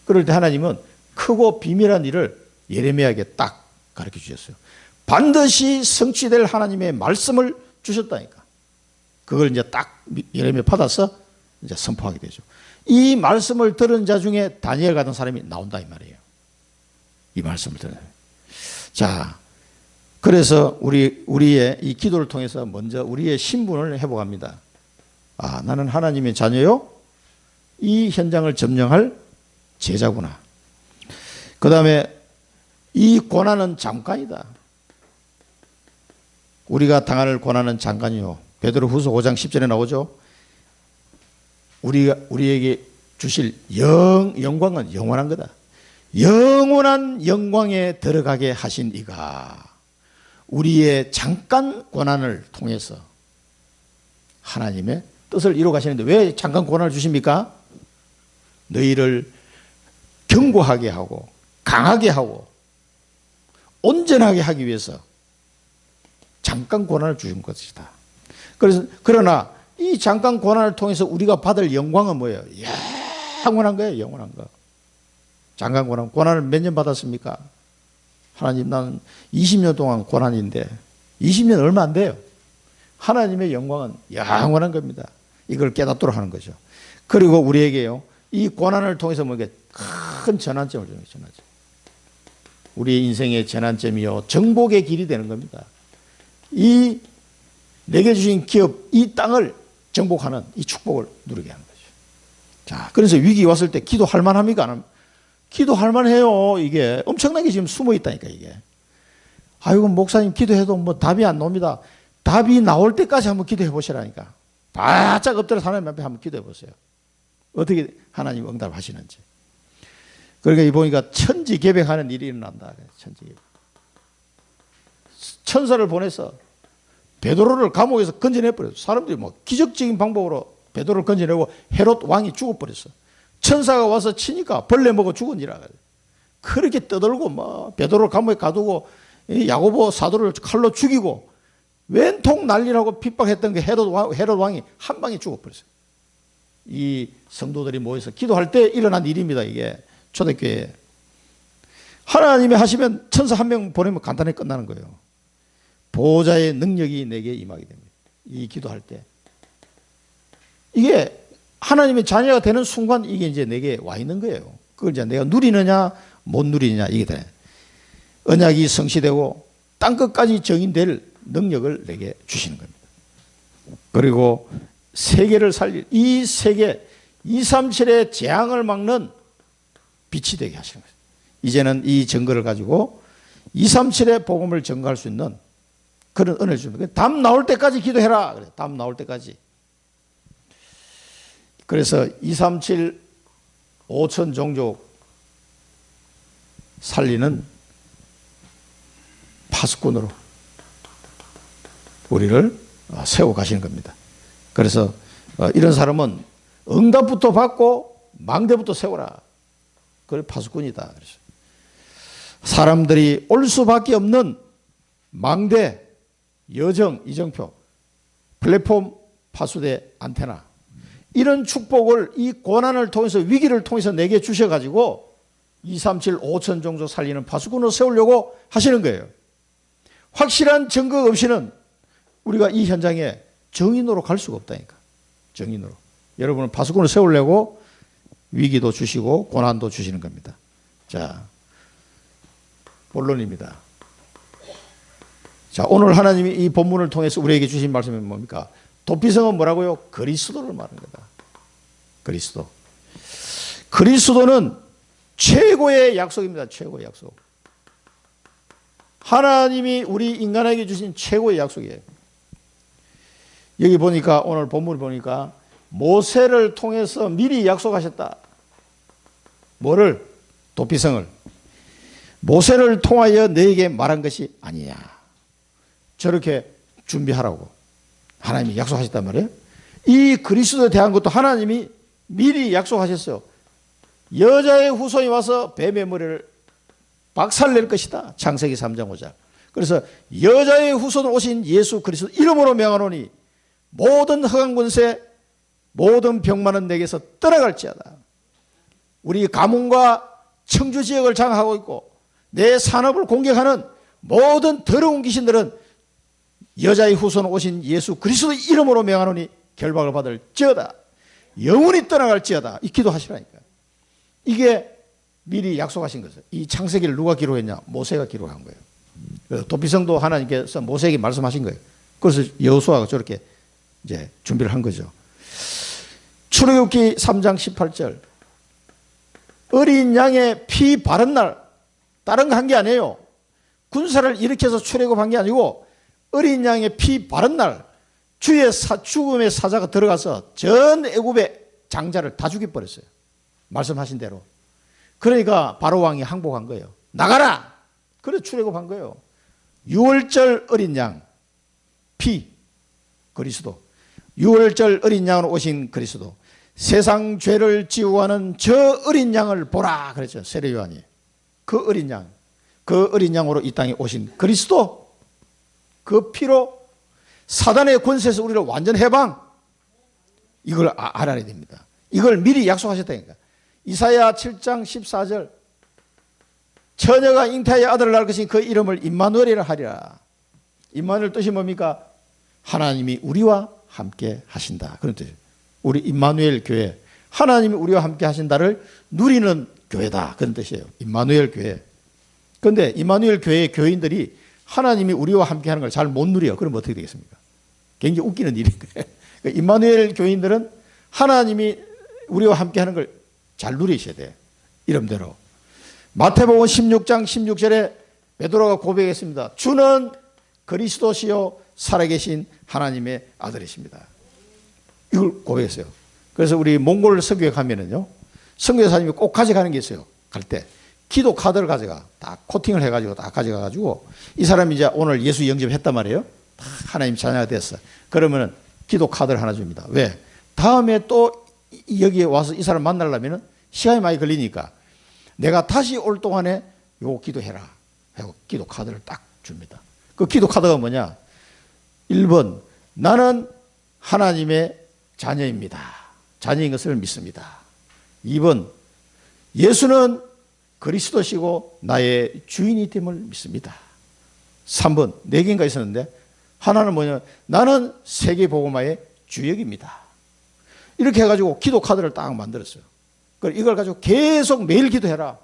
그럴 때 하나님은 크고 비밀한 일을 예레미야에게 딱 가르쳐 주셨어요. 반드시 성취될 하나님의 말씀을 주셨다니까. 그걸 이제 딱 예레미야 받아서 이제 선포하게 되죠. 이 말씀을 들은 자 중에 다니엘 같은 사람이 나온다 이 말이에요. 이 말씀을 들어요. 자, 그래서 우리의 이 기도를 통해서 먼저 우리의 신분을 회복합니다. 아, 나는 하나님의 자녀요. 이 현장을 점령할 제자구나. 그 다음에 이 고난은 잠깐이다. 우리가 당할 고난은 잠깐이요. 베드로후서 5장 10절에 나오죠. 우리에게 주실 영광은 영원한 거다. 영원한 영광에 들어가게 하신 이가 우리의 잠깐 고난을 통해서 하나님의 뜻을 이루어 가시는데 왜 잠깐 고난을 주십니까? 너희를 견고하게 하고 강하게 하고 온전하게 하기 위해서 잠깐 고난을 주신 것이다. 그래서 그러나 이 잠깐 고난을 통해서 우리가 받을 영광은 뭐예요? 영원한 거예요. 영원한 거. 잠깐 고난을 몇 년 받았습니까? 하나님, 나는 20년 동안 고난인데 20년 얼마 안 돼요. 하나님의 영광은 영원한 겁니다. 이걸 깨닫도록 하는 거죠. 그리고 우리에게요, 이 고난을 통해서 뭐게 큰 전환점을 주는 거죠. 전환점. 우리의 인생의 전환점이요, 정복의 길이 되는 겁니다. 이 내게 주신 기업, 이 땅을 정복하는 이 축복을 누리게 하는 거죠. 자, 그래서 위기 왔을 때 기도할 만합니까? 안 합니까? 기도할 만해요. 이게 엄청나게 지금 숨어 있다니까 이게. 아이고 목사님 기도해도 뭐 답이 안 나옵니다. 답이 나올 때까지 한번 기도해 보시라니까. 바짝 엎드려 하나님 앞에 한번 기도해 보세요. 어떻게 하나님 응답하시는지. 그러니까 이 보니까 천지개벽하는 일이 일어난다. 천지개벽. 천사를 보내서 베드로를 감옥에서 건져내버렸어. 사람들이 뭐 기적적인 방법으로 베드로를 건져내고 헤롯 왕이 죽어버렸어. 천사가 와서 치니까 벌레 먹어 죽으니라. 그렇게 떠들고 뭐 베드로를 감옥에 가두고 야고보 사도를 칼로 죽이고 웬통 난리라고 핍박했던 그 헤롯 왕이 한 방에 죽어버렸어요. 이 성도들이 모여서 기도할 때 일어난 일입니다. 이게 초대교회에. 하나님이 하시면 천사 한 명 보내면 간단히 끝나는 거예요. 보호자의 능력이 내게 임하게 됩니다. 이 기도할 때. 이게 하나님의 자녀가 되는 순간 이게 이제 내게 와 있는 거예요. 그걸 이제 내가 누리느냐 못 누리느냐 이게 돼. 언약이 성취되고 땅끝까지 정인될 능력을 내게 주시는 겁니다. 그리고 세계를 살릴 이 세계 237의 재앙을 막는 빛이 되게 하시는 거예요. 이제는 이 증거를 가지고 237의 복음을 증거할 수 있는 그런 은혜를 줍니다. 답 나올 때까지 기도해라. 그래. 답 나올 때까지. 그래서 237 5천 종족 살리는 파수꾼으로 우리를 세워 가시는 겁니다. 그래서 이런 사람은 응답부터 받고 망대부터 세워라. 그래 파수꾼이다. 그래서 사람들이 올 수밖에 없는 망대, 여정, 이정표, 플랫폼, 파수대, 안테나 이런 축복을 이 고난을 통해서 위기를 통해서 내게 주셔가지고 237 5천 종족 살리는 파수꾼으로 세우려고 하시는 거예요. 확실한 증거 없이는 우리가 이 현장에 정인으로 갈 수가 없다니까. 정인으로. 여러분은 파수꾼을 세우려고 위기도 주시고 고난도 주시는 겁니다. 자, 본론입니다. 자, 오늘 하나님이 이 본문을 통해서 우리에게 주신 말씀이 뭡니까? 도피성은 뭐라고요? 그리스도를 말하는 거다. 그리스도. 그리스도는 최고의 약속입니다. 최고의 약속. 하나님이 우리 인간에게 주신 최고의 약속이에요. 여기 보니까 오늘 본문을 보니까 모세를 통해서 미리 약속하셨다. 뭐를? 도피성을. 모세를 통하여 너에게 말한 것이 아니야. 저렇게 준비하라고 하나님이 약속하셨단 말이에요. 이 그리스도에 대한 것도 하나님이 미리 약속하셨어요. 여자의 후손이 와서 뱀의 머리를 박살낼 것이다. 창세기 3장 5절. 그래서 여자의 후손으로 오신 예수 그리스도 이름으로 명하노니 모든 흑암 권세 모든 병만은 내게서 떠나갈지어다. 우리 가문과 청주 지역을 장악하고 있고 내 산업을 공격하는 모든 더러운 귀신들은 여자의 후손으로 오신 예수 그리스도 이름으로 명하노니 결박을 받을지어다. 영원히 떠나갈지어다. 이 기도하시라니까. 이게 미리 약속하신 거죠. 이 창세기를 누가 기록했냐? 모세가 기록한 거예요. 그래서 도피성도 하나님께서 모세에게 말씀하신 거예요. 그래서 여호수아가 저렇게 이제 준비를 한 거죠. 출애굽기 3장 18절. 어린 양의 피 바른 날, 다른 거 한 게 아니에요. 군사를 일으켜서 출애굽한 게 아니고 어린 양의 피 바른 날 주의 죽음의 사자가 들어가서 전 애굽의 장자를 다 죽여버렸어요. 말씀하신 대로. 그러니까 바로 왕이 항복한 거예요. 나가라! 그래 출애굽한 거예요. 6월절 어린 양, 피, 그리스도. 6월절 어린 양으로 오신 그리스도. 세상 죄를 지우하는 저 어린 양을 보라 그랬죠. 세례 요한이. 그 어린 양, 그 어린 양으로 이 땅에 오신 그리스도. 그 피로 사단의 권세에서 우리를 완전 해방. 이걸 알아야 됩니다. 이걸 미리 약속하셨다니까. 이사야 7장 14절. 처녀가 잉태하여 아들을 낳을 것인 그 이름을 임마누엘이라 하리라. 임마누엘 뜻이 뭡니까? 하나님이 우리와 함께 하신다. 그런 뜻이에요. 우리 임마누엘 교회. 하나님이 우리와 함께 하신다를 누리는 교회다. 그런 뜻이에요. 임마누엘 교회. 그런데 임마누엘 교회의 교인들이 하나님이 우리와 함께 하는 걸 잘 못 누려. 그럼 어떻게 되겠습니까? 굉장히 웃기는 일인 거예요. 임마누엘 교인들은 하나님이 우리와 함께 하는 걸 잘 누리셔야 돼요. 이름대로. 마태복음 16장 16절에 베드로가 고백했습니다. 주는 그리스도시요 살아계신 하나님의 아들이십니다. 이걸 고백했어요. 그래서 우리 몽골 선교회 가면은요, 선교사님이 꼭 가져가는 게 있어요. 갈 때. 기도 카드를 가져가. 다 코팅을 해가지고 다 가져가가지고 이 사람이 이제 오늘 예수 영접했단 말이에요. 다 하나님 자녀가 됐어. 그러면은 기도 카드를 하나 줍니다. 왜? 다음에 또 여기에 와서 이 사람 만나려면은 시간이 많이 걸리니까 내가 다시 올 동안에 요거 기도해라 하고 기도 카드를 딱 줍니다. 그 기도 카드가 뭐냐? 1번 나는 하나님의 자녀입니다. 자녀인 것을 믿습니다. 2번 예수는 그리스도시고 나의 주인이 됨을 믿습니다. 3번 4개인가 있었는데 하나는 뭐냐, 나는 세계복음화의 주역입니다. 이렇게 해가지고 기도 카드를 딱 만들었어요. 이걸 가지고 계속 매일 기도해라.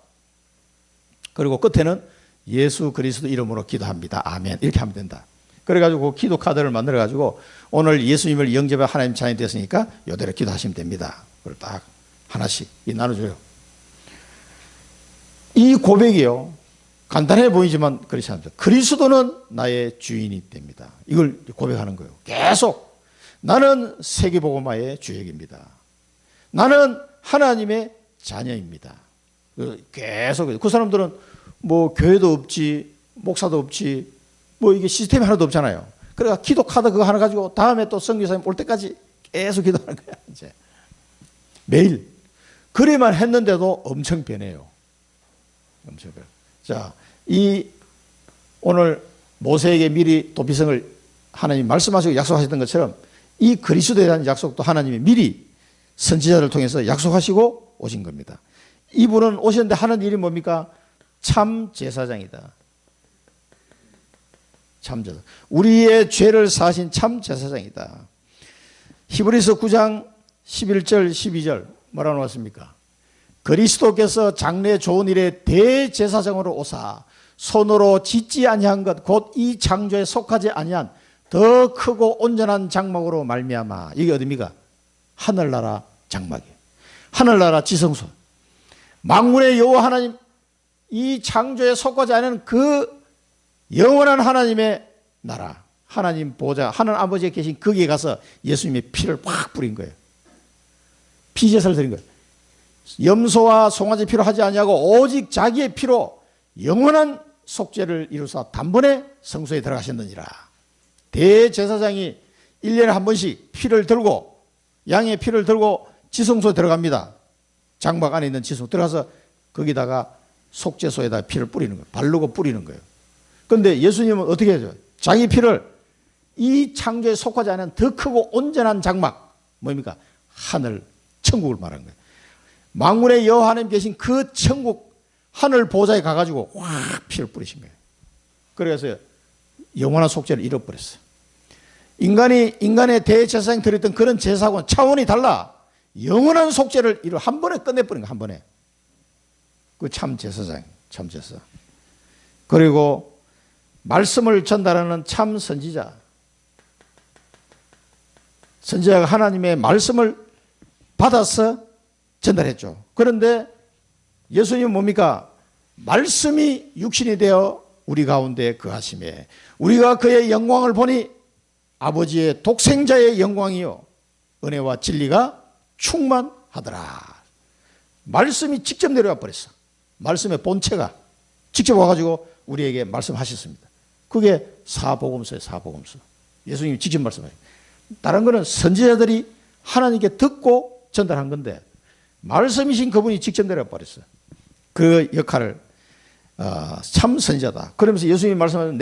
그리고 끝에는 예수 그리스도 이름으로 기도합니다. 아멘. 이렇게 하면 된다. 그래가지고 기도 카드를 만들어가지고 오늘 예수님을 영접해 하나님 자녀이 됐으니까 이대로 기도하시면 됩니다. 그걸 딱 하나씩 나눠줘요. 이 고백이요, 간단해 보이지만 그렇지 않습니다. 그리스도는 나의 주인이 됩니다. 이걸 고백하는 거예요. 계속 나는 세계복음화의 주역입니다. 나는 하나님의 자녀입니다. 계속 그 사람들은 뭐 교회도 없지, 목사도 없지, 뭐 이게 시스템이 하나도 없잖아요. 그러니까 기도 카드 그거 하나 가지고 다음에 또 선교사님 올 때까지 계속 기도하는 거야. 이제 매일 그래만 했는데도 엄청 변해요. 엄청 변해. 자, 이 오늘 모세에게 미리 도피성을 하나님 말씀하시고 약속하셨던 것처럼 이 그리스도에 대한 약속도 하나님이 미리 선지자를 통해서 약속하시고 오신 겁니다. 이분은 오셨는데 하는 일이 뭡니까? 참 제사장이다. 참 제사. 우리의 죄를 사하신 참 제사장이다. 히브리서 9장 11절 12절 뭐라고 나왔습니까? 그리스도께서 장래 좋은 일에 대제사장으로 오사 손으로 짓지 아니한 것 곧 이 창조에 속하지 아니한 더 크고 온전한 장막으로 말미암아. 이게 어디입니까? 하늘나라 장막이에요. 하늘나라 지성소. 만군의 여호와 하나님, 이 창조에 속하지 않은 그 영원한 하나님의 나라, 하나님 보좌, 하나님 아버지에 계신 거기에 가서 예수님의 피를 확 뿌린 거예요. 피제사를 드린 거예요. 염소와 송아지 피로 하지 아니하고 오직 자기의 피로 영원한 속죄를 이루사 단번에 성소에 들어가셨느니라. 대제사장이 1년에 한 번씩 피를 들고, 양의 피를 들고 지성소에 들어갑니다. 장막 안에 있는 지성소 들어가서 거기다가 속죄소에다 피를 뿌리는 거예요. 바르고 뿌리는 거예요. 그런데 예수님은 어떻게 하죠? 자기 피를 이 창조에 속하지 않은 더 크고 온전한 장막, 뭡니까? 하늘, 천국을 말하는 거예요. 만군의 여호와 하나님 계신 그 천국 하늘 보좌에 가가지고 확 피를 뿌리신 거예요. 그래서 영원한 속죄를 잃어버렸어요. 인간의 대제사장이 드렸던 그런 제사하고는 차원이 달라. 영원한 속죄를 한 번에 끝내버린 거예요. 한 번에. 그 참 제사장, 참 제사. 그리고 말씀을 전달하는 참 선지자. 선지자가 하나님의 말씀을 받아서 전달했죠. 그런데 예수님은 뭡니까? 말씀이 육신이 되어 우리 가운데 거하심에 우리가 그의 영광을 보니 아버지의 독생자의 영광이요 은혜와 진리가 충만하더라. 말씀이 직접 내려와 버렸어. 말씀의 본체가 직접 와가지고 우리에게 말씀하셨습니다. 그게 사복음서예요. 사복음서. 예수님이 직접 말씀하셨어요. 다른 거는 선지자들이 하나님께 듣고 전달한 건데 말씀이신 그분이 직접 내려와 버렸어요. 그 역할을 참 선지자다. 그러면서 예수님이 말씀하신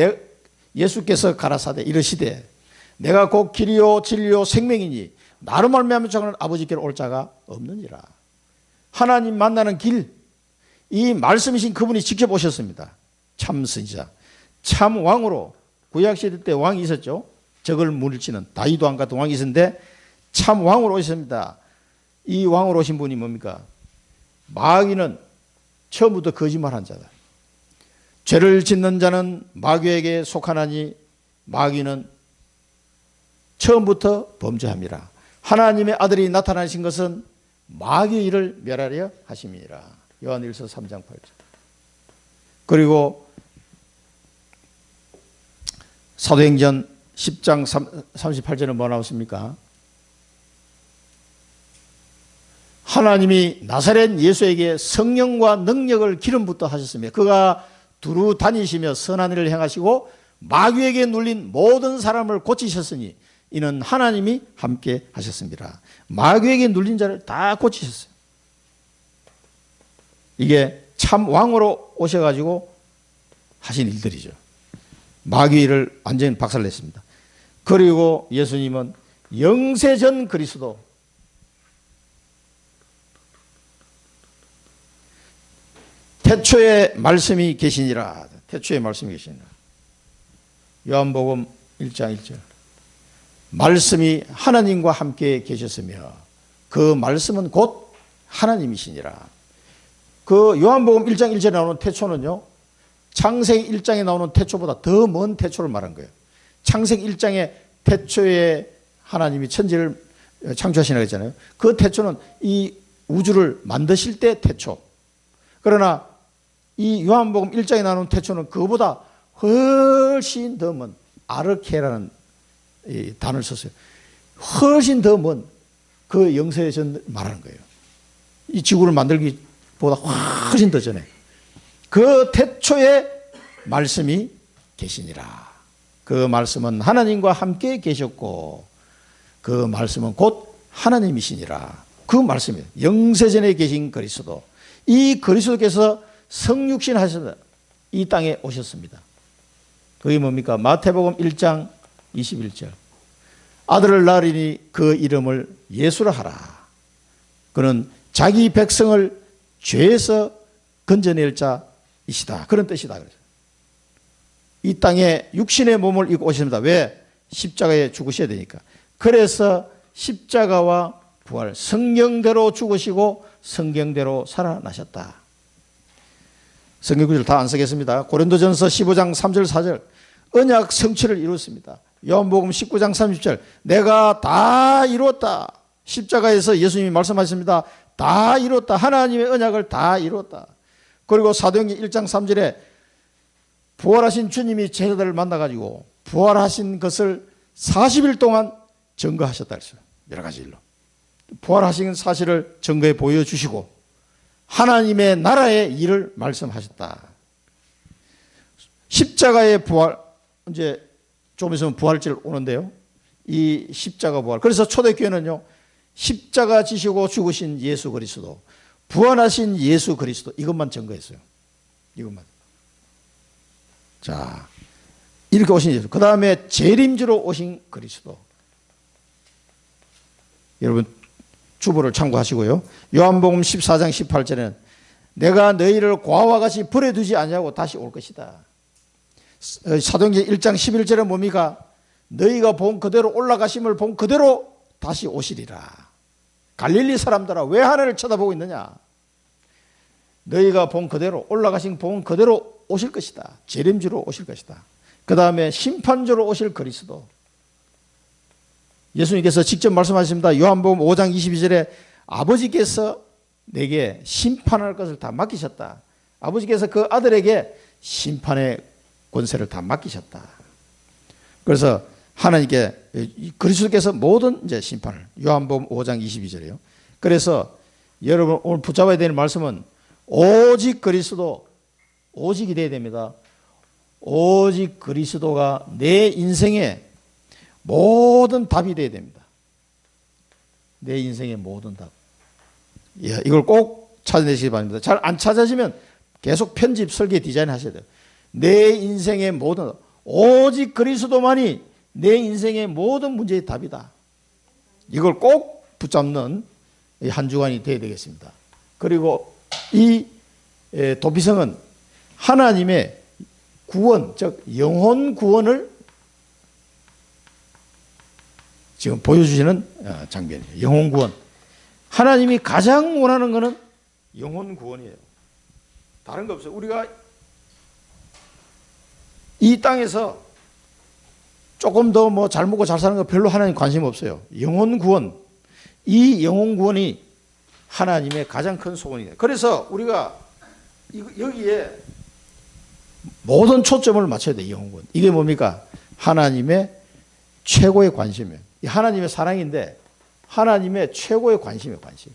예수께서 가라사대 이르시되 내가 곧 길이요 진리요 생명이니 나로 말미암아 자는 아버지께로 올 자가 없느니라. 하나님 만나는 길, 이 말씀이신 그분이 직접 오셨습니다. 참 선지자, 참 왕으로. 구약시대 때 왕이 있었죠. 적을 물리치는 다윗 왕 같은 왕이 있었는데 참 왕으로 오셨습니다. 이 왕으로 오신 분이 뭡니까? 마귀는 처음부터 거짓말한 자다. 죄를 짓는 자는 마귀에게 속하나니 마귀는 처음부터 범죄함이라. 하나님의 아들이 나타나신 것은 마귀의 일을 멸하려 하심이니라. 요한일서 3장 8절. 그리고 사도행전 10장 38절은 뭐 나왔습니까? 하나님이 나사렛 예수에게 성령과 능력을 기름부터 하셨으며 그가 두루 다니시며 선한 일을 행하시고 마귀에게 눌린 모든 사람을 고치셨으니 이는 하나님이 함께 하셨습니다. 마귀에게 눌린 자를 다 고치셨어요. 이게 참 왕으로 오셔가지고 하신 일들이죠. 마귀를 완전히 박살냈습니다. 그리고 예수님은 영세전 그리스도, 태초에 말씀이 계시니라. 태초에 말씀이 계시니라. 요한복음 1장 1절. 말씀이 하나님과 함께 계셨으며 그 말씀은 곧 하나님이시니라. 그 요한복음 1장 1절에 나오는 태초는요, 창세기 1장에 나오는 태초보다 더 먼 태초를 말한 거예요. 창세기 1장에 태초에 하나님이 천지를 창조하시라고 했잖아요. 그 태초는 이 우주를 만드실 때 태초. 그러나 이 요한복음 1장에 나오는 태초는 그보다 훨씬 더 먼 아르케라는 이 단어를 썼어요. 훨씬 더 먼 그 영세전 말하는 거예요. 이 지구를 만들기보다 훨씬 더 전에 그 태초에 말씀이 계시니라. 그 말씀은 하나님과 함께 계셨고 그 말씀은 곧 하나님이시니라. 그 말씀이에요. 영세전에 계신 그리스도. 이 그리스도께서 성육신 하셔서 이 땅에 오셨습니다. 그게 뭡니까? 마태복음 1장 21절. 아들을 낳으리니 그 이름을 예수라 하라. 그는 자기 백성을 죄에서 건져낼 자이시다. 그런 뜻이다. 이 땅에 육신의 몸을 입고 오셨습니다. 왜? 십자가에 죽으셔야 되니까. 그래서 십자가와 부활, 성경대로 죽으시고 성경대로 살아나셨다. 성경 구절 다 안 쓰겠습니다. 고린도전서 15장 3절 4절. 언약 성취를 이루었습니다. 요한복음 19장 30절. 내가 다 이루었다. 십자가에서 예수님이 말씀하셨습니다. 다 이루었다. 하나님의 언약을 다 이루었다. 그리고 사도행전 1장 3절에 부활하신 주님이 제자들을 만나가지고 부활하신 것을 40일 동안 증거하셨다 했어요. 여러 가지 일로. 부활하신 사실을 증거해 보여주시고 하나님의 나라의 일을 말씀하셨다. 십자가의 부활, 이제 좀 있으면 부활절 오는데요. 이 십자가 부활. 그래서 초대교회는요, 십자가 지시고 죽으신 예수 그리스도, 부활하신 예수 그리스도, 이것만 증거했어요. 이것만. 자, 이렇게 오신 예수. 그 다음에 재림주로 오신 그리스도. 여러분, 주보를 참고하시고요. 요한복음 14장 18절에는 내가 너희를 고아와 같이 버려두지 아니하고 다시 올 것이다. 사도행전 1장 11절에 뭡니까? 너희가 본 그대로 올라가심을 본 그대로 다시 오시리라. 갈릴리 사람들아 왜 하늘을 쳐다보고 있느냐? 너희가 본 그대로 올라가신 본 그대로 오실 것이다. 재림주로 오실 것이다. 그 다음에 심판주로 오실 그리스도. 예수님께서 직접 말씀하십니다. 요한복음 5장 22절에 아버지께서 내게 심판할 것을 다 맡기셨다. 아버지께서 그 아들에게 심판의 권세를 다 맡기셨다. 그래서 하나님께 그리스도께서 모든 이제 심판을 요한복음 5장 22절이에요. 그래서 여러분 오늘 붙잡아야 되는 말씀은 오직 그리스도, 오직이 돼야 됩니다. 오직 그리스도가 내 인생의 모든 답이 돼야 됩니다. 내 인생의 모든 답. 예, 이걸 꼭 찾아내시기 바랍니다. 잘 안 찾아지면 계속 편집, 설계, 디자인 하셔야 돼요. 내 인생의 모든, 오직 그리스도만이 내 인생의 모든 문제의 답이다. 이걸 꼭 붙잡는 한 주간이 되어야 되겠습니다. 그리고 이 도피성은 하나님의 구원, 즉 영혼 구원을 지금 보여주시는 장면이에요. 영혼 구원. 하나님이 가장 원하는 것은 영혼 구원이에요. 다른 거 없어요. 우리가 이 땅에서 조금 더 뭐 잘 먹고 잘 사는 거 별로 하나님 관심 없어요. 영혼 구원. 이 영혼 구원이 하나님의 가장 큰 소원이에요. 그래서 우리가 여기에 모든 초점을 맞춰야 돼요. 영혼 구원. 이게 뭡니까? 하나님의 최고의 관심이에요. 하나님의 사랑인데 하나님의 최고의 관심이에요. 관심.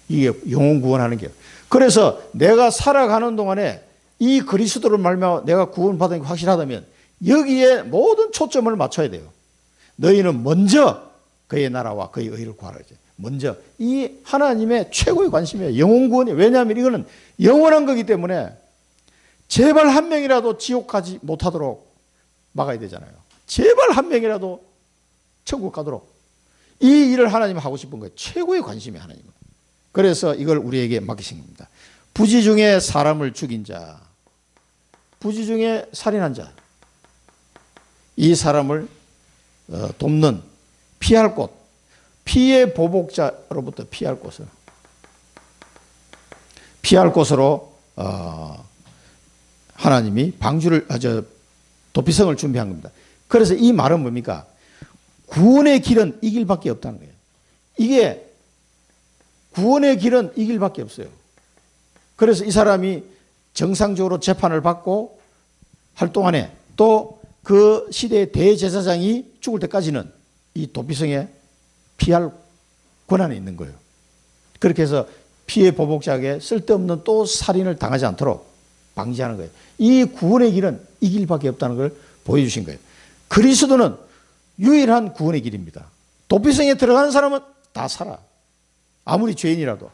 이게 영혼 구원하는 게요. 그래서 내가 살아가는 동안에 이 그리스도를 말미암아 내가 구원받은 게 확실하다면 여기에 모든 초점을 맞춰야 돼요. 너희는 먼저 그의 나라와 그의 의를 구하라. 먼저 이 하나님의 최고의 관심이에요. 영혼 구원이. 왜냐하면 이거는 영원한 거기 때문에 제발 한 명이라도 지옥 가지 못하도록 막아야 되잖아요. 제발 한 명이라도 천국 가도록 이 일을 하나님은 하고 싶은 거예요. 최고의 관심이 하나님은. 그래서 이걸 우리에게 맡기신 겁니다. 부지 중에 사람을 죽인 자, 부지 중에 살인한 자, 이 사람을 돕는 피할 곳, 피의 보복자로부터 피할 곳으로 하나님이 도피성을 준비한 겁니다. 그래서 이 말은 뭡니까? 구원의 길은 이 길밖에 없다는 거예요. 이게 구원의 길은 이 길밖에 없어요. 그래서 이 사람이 정상적으로 재판을 받고 할 동안에 또 그 시대의 대제사장이 죽을 때까지는 이 도피성에 피할 권한이 있는 거예요. 그렇게 해서 피해 보복자에게 쓸데없는 또 살인을 당하지 않도록 방지하는 거예요. 이 구원의 길은 이 길밖에 없다는 걸 보여주신 거예요. 그리스도는 유일한 구원의 길입니다. 도피성에 들어가는 사람은 다 살아. 아무리 죄인이라도.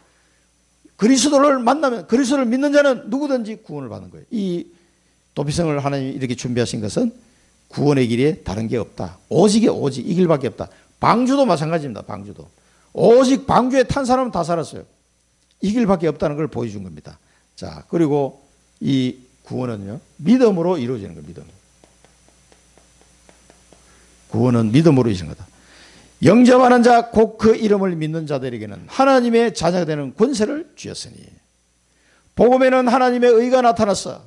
그리스도를 만나면, 그리스도를 믿는 자는 누구든지 구원을 받는 거예요. 이 도피성을 하나님이 이렇게 준비하신 것은 구원의 길에 다른 게 없다. 오직 이 길밖에 없다. 방주도 마찬가지입니다. 방주도. 오직 방주에 탄 사람은 다 살았어요. 이 길밖에 없다는 걸 보여준 겁니다. 자, 그리고 이 구원은요, 믿음으로 이루어지는 거예요. 믿음. 구원은 믿음으로 이루어지는 거다. 영접하는 자, 곧 그 이름을 믿는 자들에게는 하나님의 자녀가 되는 권세를 주었으니 복음에는 하나님의 의가 나타났어.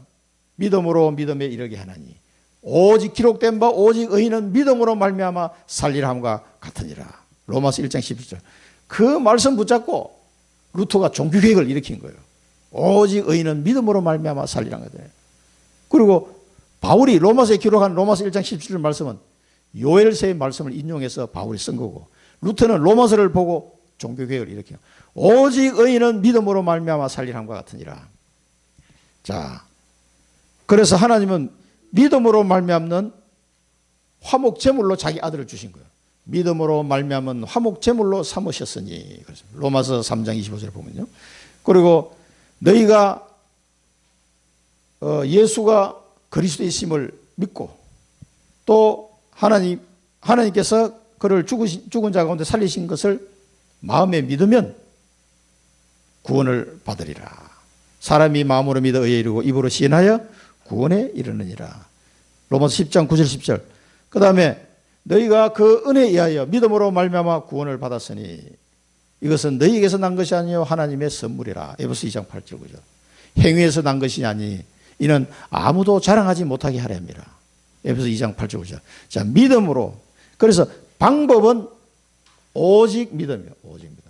믿음으로 믿음에 이르게 하나니 오직 기록된 바 오직 의인은 믿음으로 말미암아 살리라 함과 같으니라. 로마서 1장 11절. 그 말씀 붙잡고 루터가 종교개혁을 일으킨 거예요. 오직 의인은 믿음으로 말미암아 살리라 하거든요. 그리고 바울이 로마서에 기록한 로마서 1장 17절 말씀은 요엘서의 말씀을 인용해서 바울이 쓴 거고, 루터는 로마서를 보고 종교개혁을 일으켜요. 오직 의인은 믿음으로 말미암아 살리라 함과 같으니라. 자, 그래서 하나님은 믿음으로 말미암는 화목 제물로 자기 아들을 주신 거예요. 믿음으로 말미암은 화목 제물로 삼으셨으니. 그렇습니다. 로마서 3장 25절 보면요. 그리고 너희가 예수가 그리스도이심을 믿고 또 하나님께서 그를 죽은 자 가운데 살리신 것을 마음에 믿으면 구원을 받으리라. 사람이 마음으로 믿어 의에 이르고 입으로 시인하여 구원에 이르느니라. 로마서 10장 9절 10절. 그 다음에 너희가 그 은혜에 의하여 믿음으로 말미암아 구원을 받았으니 이것은 너희에게서 난 것이 아니요 하나님의 선물이라. 에베소 2장 8절 9절. 행위에서 난 것이 아니 이는 아무도 자랑하지 못하게 하려 함이라. 에베소 2장 8절 9절. 자, 믿음으로. 그래서 방법은 오직 믿음이에요. 오직 믿음.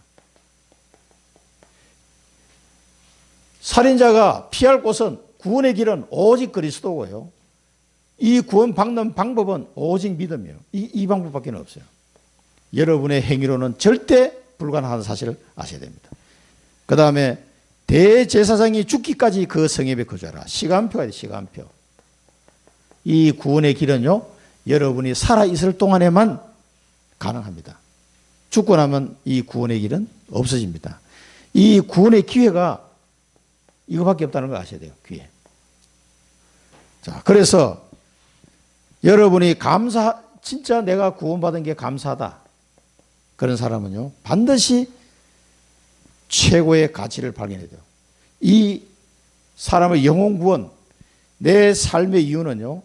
살인자가 피할 곳은 구원의 길은 오직 그리스도고요. 이 구원 받는 방법은 오직 믿음이에요. 이 방법밖에 없어요. 여러분의 행위로는 절대 불가능한 사실을 아셔야 됩니다. 그 다음에 대제사장이 죽기까지 그 성읍에 거주하라. 시간표가 돼요. 시간표. 이 구원의 길은요, 여러분이 살아있을 동안에만 가능합니다. 죽고 나면 이 구원의 길은 없어집니다. 이 구원의 기회가 이거밖에 없다는 걸 아셔야 돼요. 기회. 자, 그래서 여러분이 진짜 내가 구원받은 게 감사하다. 그런 사람은요, 반드시 최고의 가치를 발견해야 돼요. 이 사람의 영혼 구원, 내 삶의 이유는요,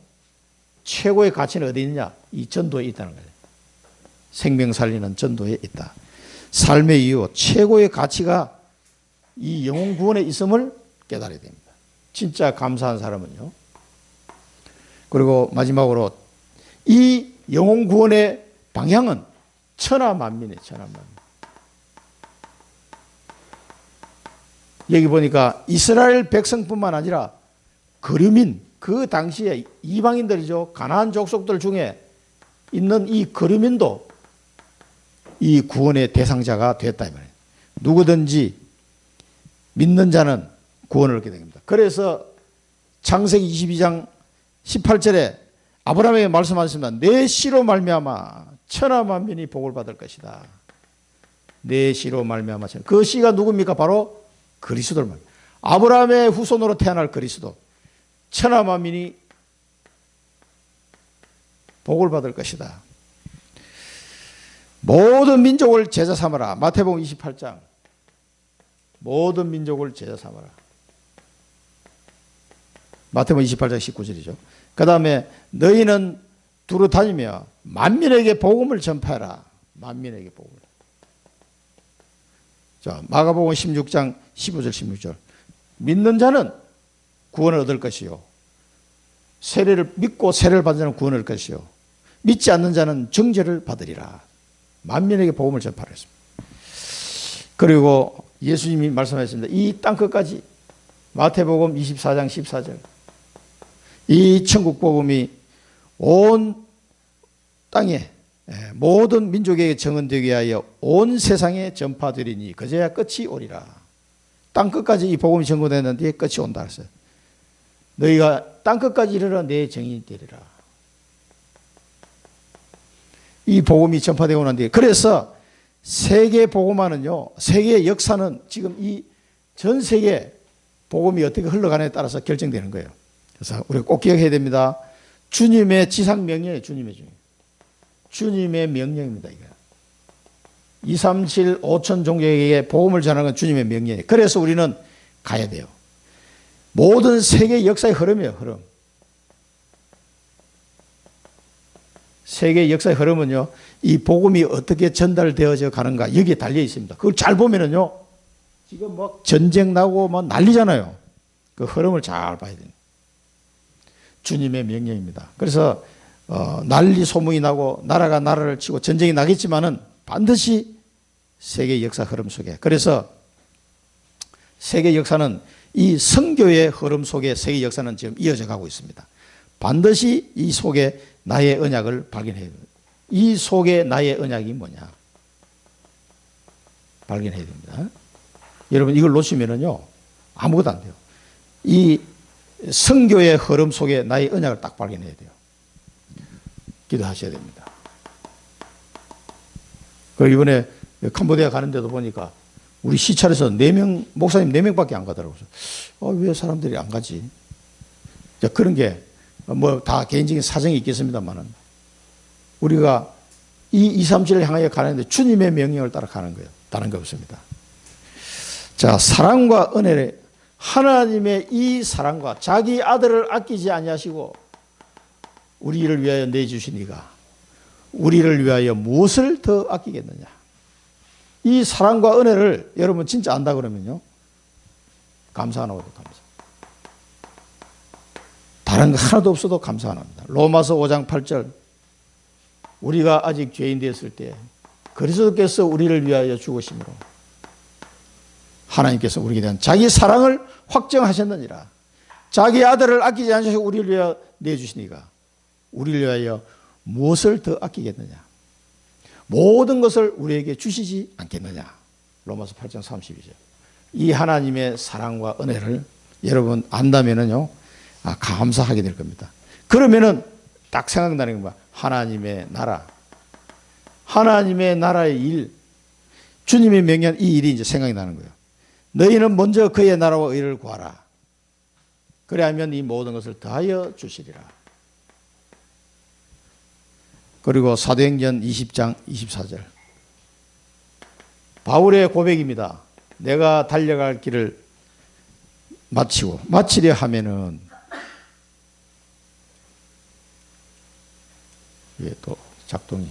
최고의 가치는 어디 있느냐? 이 전도에 있다는 거예요. 생명 살리는 전도에 있다. 삶의 이유, 최고의 가치가 이 영혼 구원에 있음을 깨달아야 됩니다. 진짜 감사한 사람은요. 그리고 마지막으로 이 영혼 구원의 방향은 천하만민이에요. 천하만민. 여기 보니까 이스라엘 백성뿐만 아니라 거류민, 그 당시에 이방인들이죠. 가나안 족속들 중에 있는 이 거류민도 이 구원의 대상자가 됐다 이 말이에요. 누구든지 믿는 자는 구원을 얻게 됩니다. 그래서 창세기 22장 18절에 아브라함에게 말씀하셨습니다. 내 씨로 말미암아 천하만민이 복을 받을 것이다. 내 씨로 말미암아. 그 씨가 누굽니까? 바로 그리스도를 말합니다. 아브라함의 후손으로 태어날 그리스도. 천하만민이 복을 받을 것이다. 모든 민족을 제자 삼아라. 마태복음 28장. 모든 민족을 제자 삼아라. 마태복음 28장 19절이죠. 그 다음에 너희는 두루 다니며 만민에게 복음을 전파해라. 만민에게 복음을. 자, 마가복음 16장 15절 16절. 믿는 자는 구원을 얻을 것이요. 세례를 믿고 세례를 받는 자는 구원을 얻을 것이요. 믿지 않는 자는 정죄를 받으리라. 만민에게 복음을 전파하라 했습니다. 그리고 예수님이 말씀하셨습니다. 이 땅끝까지 마태복음 24장 14절. 이 천국 복음이 온 땅에 모든 민족에게 정언되게 하여 온 세상에 전파되리니 그제야 끝이 오리라. 땅끝까지 이 복음이 전거되는 뒤에 끝이 온다 했어요. 너희가 땅끝까지 이르러 내 증인이 되리라. 이 복음이 전파되고 난 뒤에 그래서 세계 복음화는요, 세계의 역사는 지금 이 전 세계 복음이 어떻게 흘러가느냐에 따라서 결정되는 거예요. 그래서 우리가 꼭 기억해야 됩니다. 주님의 지상 명령이에요. 주님의 명령입니다. 이거. 2, 3, 7, 5천 종족에게 복음을 전하는 건 주님의 명령이에요. 그래서 우리는 가야 돼요. 모든 세계 역사의 흐름이에요. 흐름. 세계의 역사의 흐름은요, 이 복음이 어떻게 전달되어져 가는가 여기에 달려 있습니다. 그걸 잘 보면은요, 지금 뭐 전쟁 나고 뭐 난리잖아요. 그 흐름을 잘 봐야 됩니다. 주님의 명령입니다. 그래서 난리 소문이 나고 나라가 나라를 치고 전쟁이 나겠지만은 반드시 세계 역사 흐름 속에, 그래서 세계 역사는 이 선교의 흐름 속에 세계 역사는 지금 이어져 가고 있습니다. 반드시 이 속에 나의 언약을 발견해야 됩니다. 이 속에 나의 언약이 뭐냐 발견해야 됩니다. 여러분 이걸 놓치면은요 아무것도 안 돼요. 이 선교의 흐름 속에 나의 언약을 딱 발견해야 돼요. 기도하셔야 됩니다. 그리고 이번에 캄보디아 가는데도 보니까 우리 시찰에서 4명, 목사님 4명밖에 안 가더라고요. 왜 사람들이 안 가지? 자, 그런 게 뭐 다 개인적인 사정이 있겠습니다만은 우리가 이 2, 3, 7을 향하여 가는데 주님의 명령을 따라 가는 거예요. 다른 거 없습니다. 자, 사랑과 은혜를 하나님의 이 사랑과 자기 아들을 아끼지 아니하시고 우리를 위하여 내주시니가 우리를 위하여 무엇을 더 아끼겠느냐. 이 사랑과 은혜를 여러분 진짜 안다 그러면요 감사 안 하고도 감사. 다른 거 하나도 없어도 감사 안 합니다. 로마서 5장 8절 우리가 아직 죄인 되었을 때 그리스도께서 우리를 위하여 죽으심으로 하나님께서 우리에 대한 자기 사랑을 확정하셨느니라. 자기 아들을 아끼지 않으시고 우리를 위하여 내주시니가 우리를 위하여 무엇을 더 아끼겠느냐. 모든 것을 우리에게 주시지 않겠느냐. 로마서 8장 32절. 이 하나님의 사랑과 은혜를 여러분 안다면은요 감사하게 될 겁니다. 그러면은 딱 생각나는 게 뭐야? 하나님의 나라. 하나님의 나라의 일. 주님의 명령 이 일이 이제 생각이 나는 거예요. 너희는 먼저 그의 나라와 의를 구하라. 그래야면 이 모든 것을 더하여 주시리라. 그리고 사도행전 20장 24절. 바울의 고백입니다. 내가 달려갈 길을 마치려 하면은 이게 또 작동이.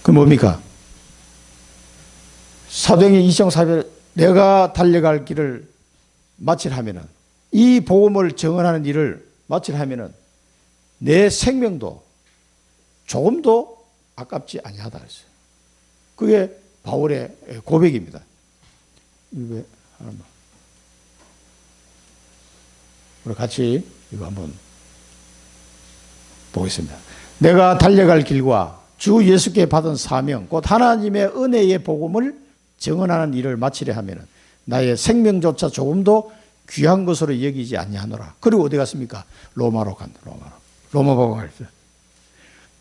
그 뭡니까? 사도행전 20장 4절 내가 달려갈 길을 마치려 하면은 이 복음을 증언하는 일을 마치려 하면은 내 생명도 조금도 아깝지 아니하다 했어요. 그게 바울의 고백입니다. 이거 우리 같이 이거 한번 보겠습니다. 내가 달려갈 길과 주 예수께 받은 사명 곧 하나님의 은혜의 복음을 증언하는 일을 마치려 하면 나의 생명조차 조금도 귀한 것으로 여기지 아니하노라. 그리고 어디 갔습니까? 로마로 간다. 로마로 갔어요.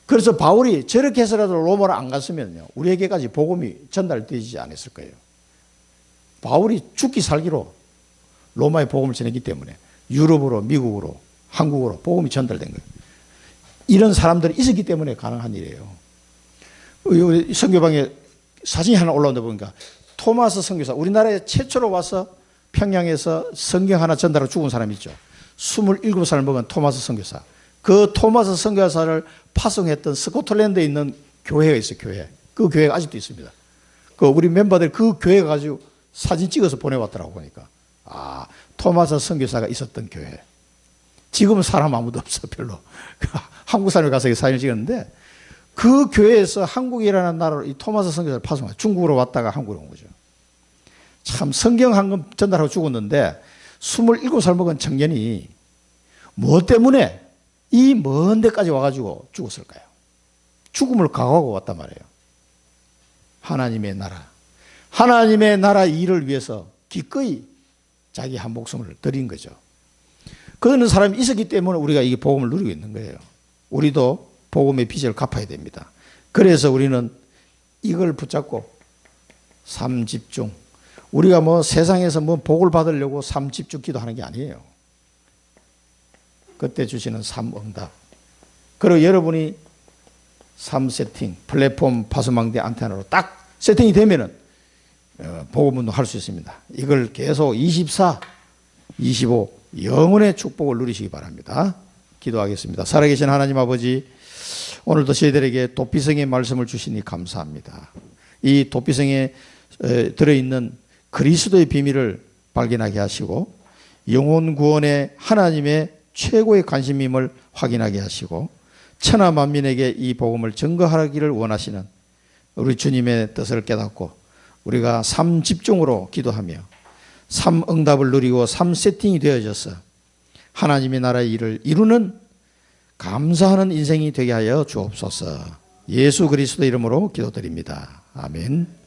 그래서 바울이 저렇게 해서라도 로마로 안 갔으면요 우리에게까지 복음이 전달되지 않았을 거예요. 바울이 죽기 살기로 로마의 복음을 전했기 때문에 유럽으로 미국으로 한국으로 복음이 전달된 거예요. 이런 사람들이 있었기 때문에 가능한 일이에요. 우리 선교방에 사진이 하나 올라온다 보니까 토마스 선교사, 우리나라에 최초로 와서 평양에서 성경 하나 전달하고 죽은 사람이 있죠. 27살 먹은 토마스 선교사. 그 토마스 선교사를 파송했던 스코틀랜드에 있는 교회가 있어요. 교회. 그 교회가 아직도 있습니다. 그 우리 멤버들 그 교회 가지고 사진 찍어서 보내왔더라고 보니까. 아, 토마스 선교사가 있었던 교회. 지금은 사람 아무도 없어 별로. 한국 사람이 가서 사진을 찍었는데 그 교회에서 한국이라는 나라로 이 토마스 선교사를 파송한 중국으로 왔다가 한국으로 온 거죠. 참 성경 한 권 전달하고 죽었는데 27살 먹은 청년이 무엇 때문에 이 먼 데까지 와가지고 죽었을까요? 죽음을 각오하고 왔단 말이에요. 하나님의 나라. 하나님의 나라 일을 위해서 기꺼이 자기 한 목숨을 드린 거죠. 그런 사람이 있었기 때문에 우리가 이 복음을 누리고 있는 거예요. 우리도 복음의 빚을 갚아야 됩니다. 그래서 우리는 이걸 붙잡고 삼집중. 우리가 뭐 세상에서 뭐 복을 받으려고 삼집중 기도하는 게 아니에요. 그때 주시는 삼응답. 그리고 여러분이 3세팅, 플랫폼 파수망대 안테나로 딱 세팅이 되면은 복음 운동할 수 있습니다. 이걸 계속 24, 25 영원의 축복을 누리시기 바랍니다. 기도하겠습니다. 살아계신 하나님 아버지, 오늘도 저희들에게 도피성의 말씀을 주시니 감사합니다. 이 도피성에 들어있는 그리스도의 비밀을 발견하게 하시고 영혼 구원의 하나님의 최고의 관심임을 확인하게 하시고 천하 만민에게 이 복음을 증거하기를 원하시는 우리 주님의 뜻을 깨닫고 우리가 삼집중으로 기도하며 삼응답을 누리고 삼세팅이 되어져서 하나님의 나라의 일을 이루는 감사하는 인생이 되게 하여 주옵소서. 예수 그리스도 이름으로 기도드립니다. 아멘.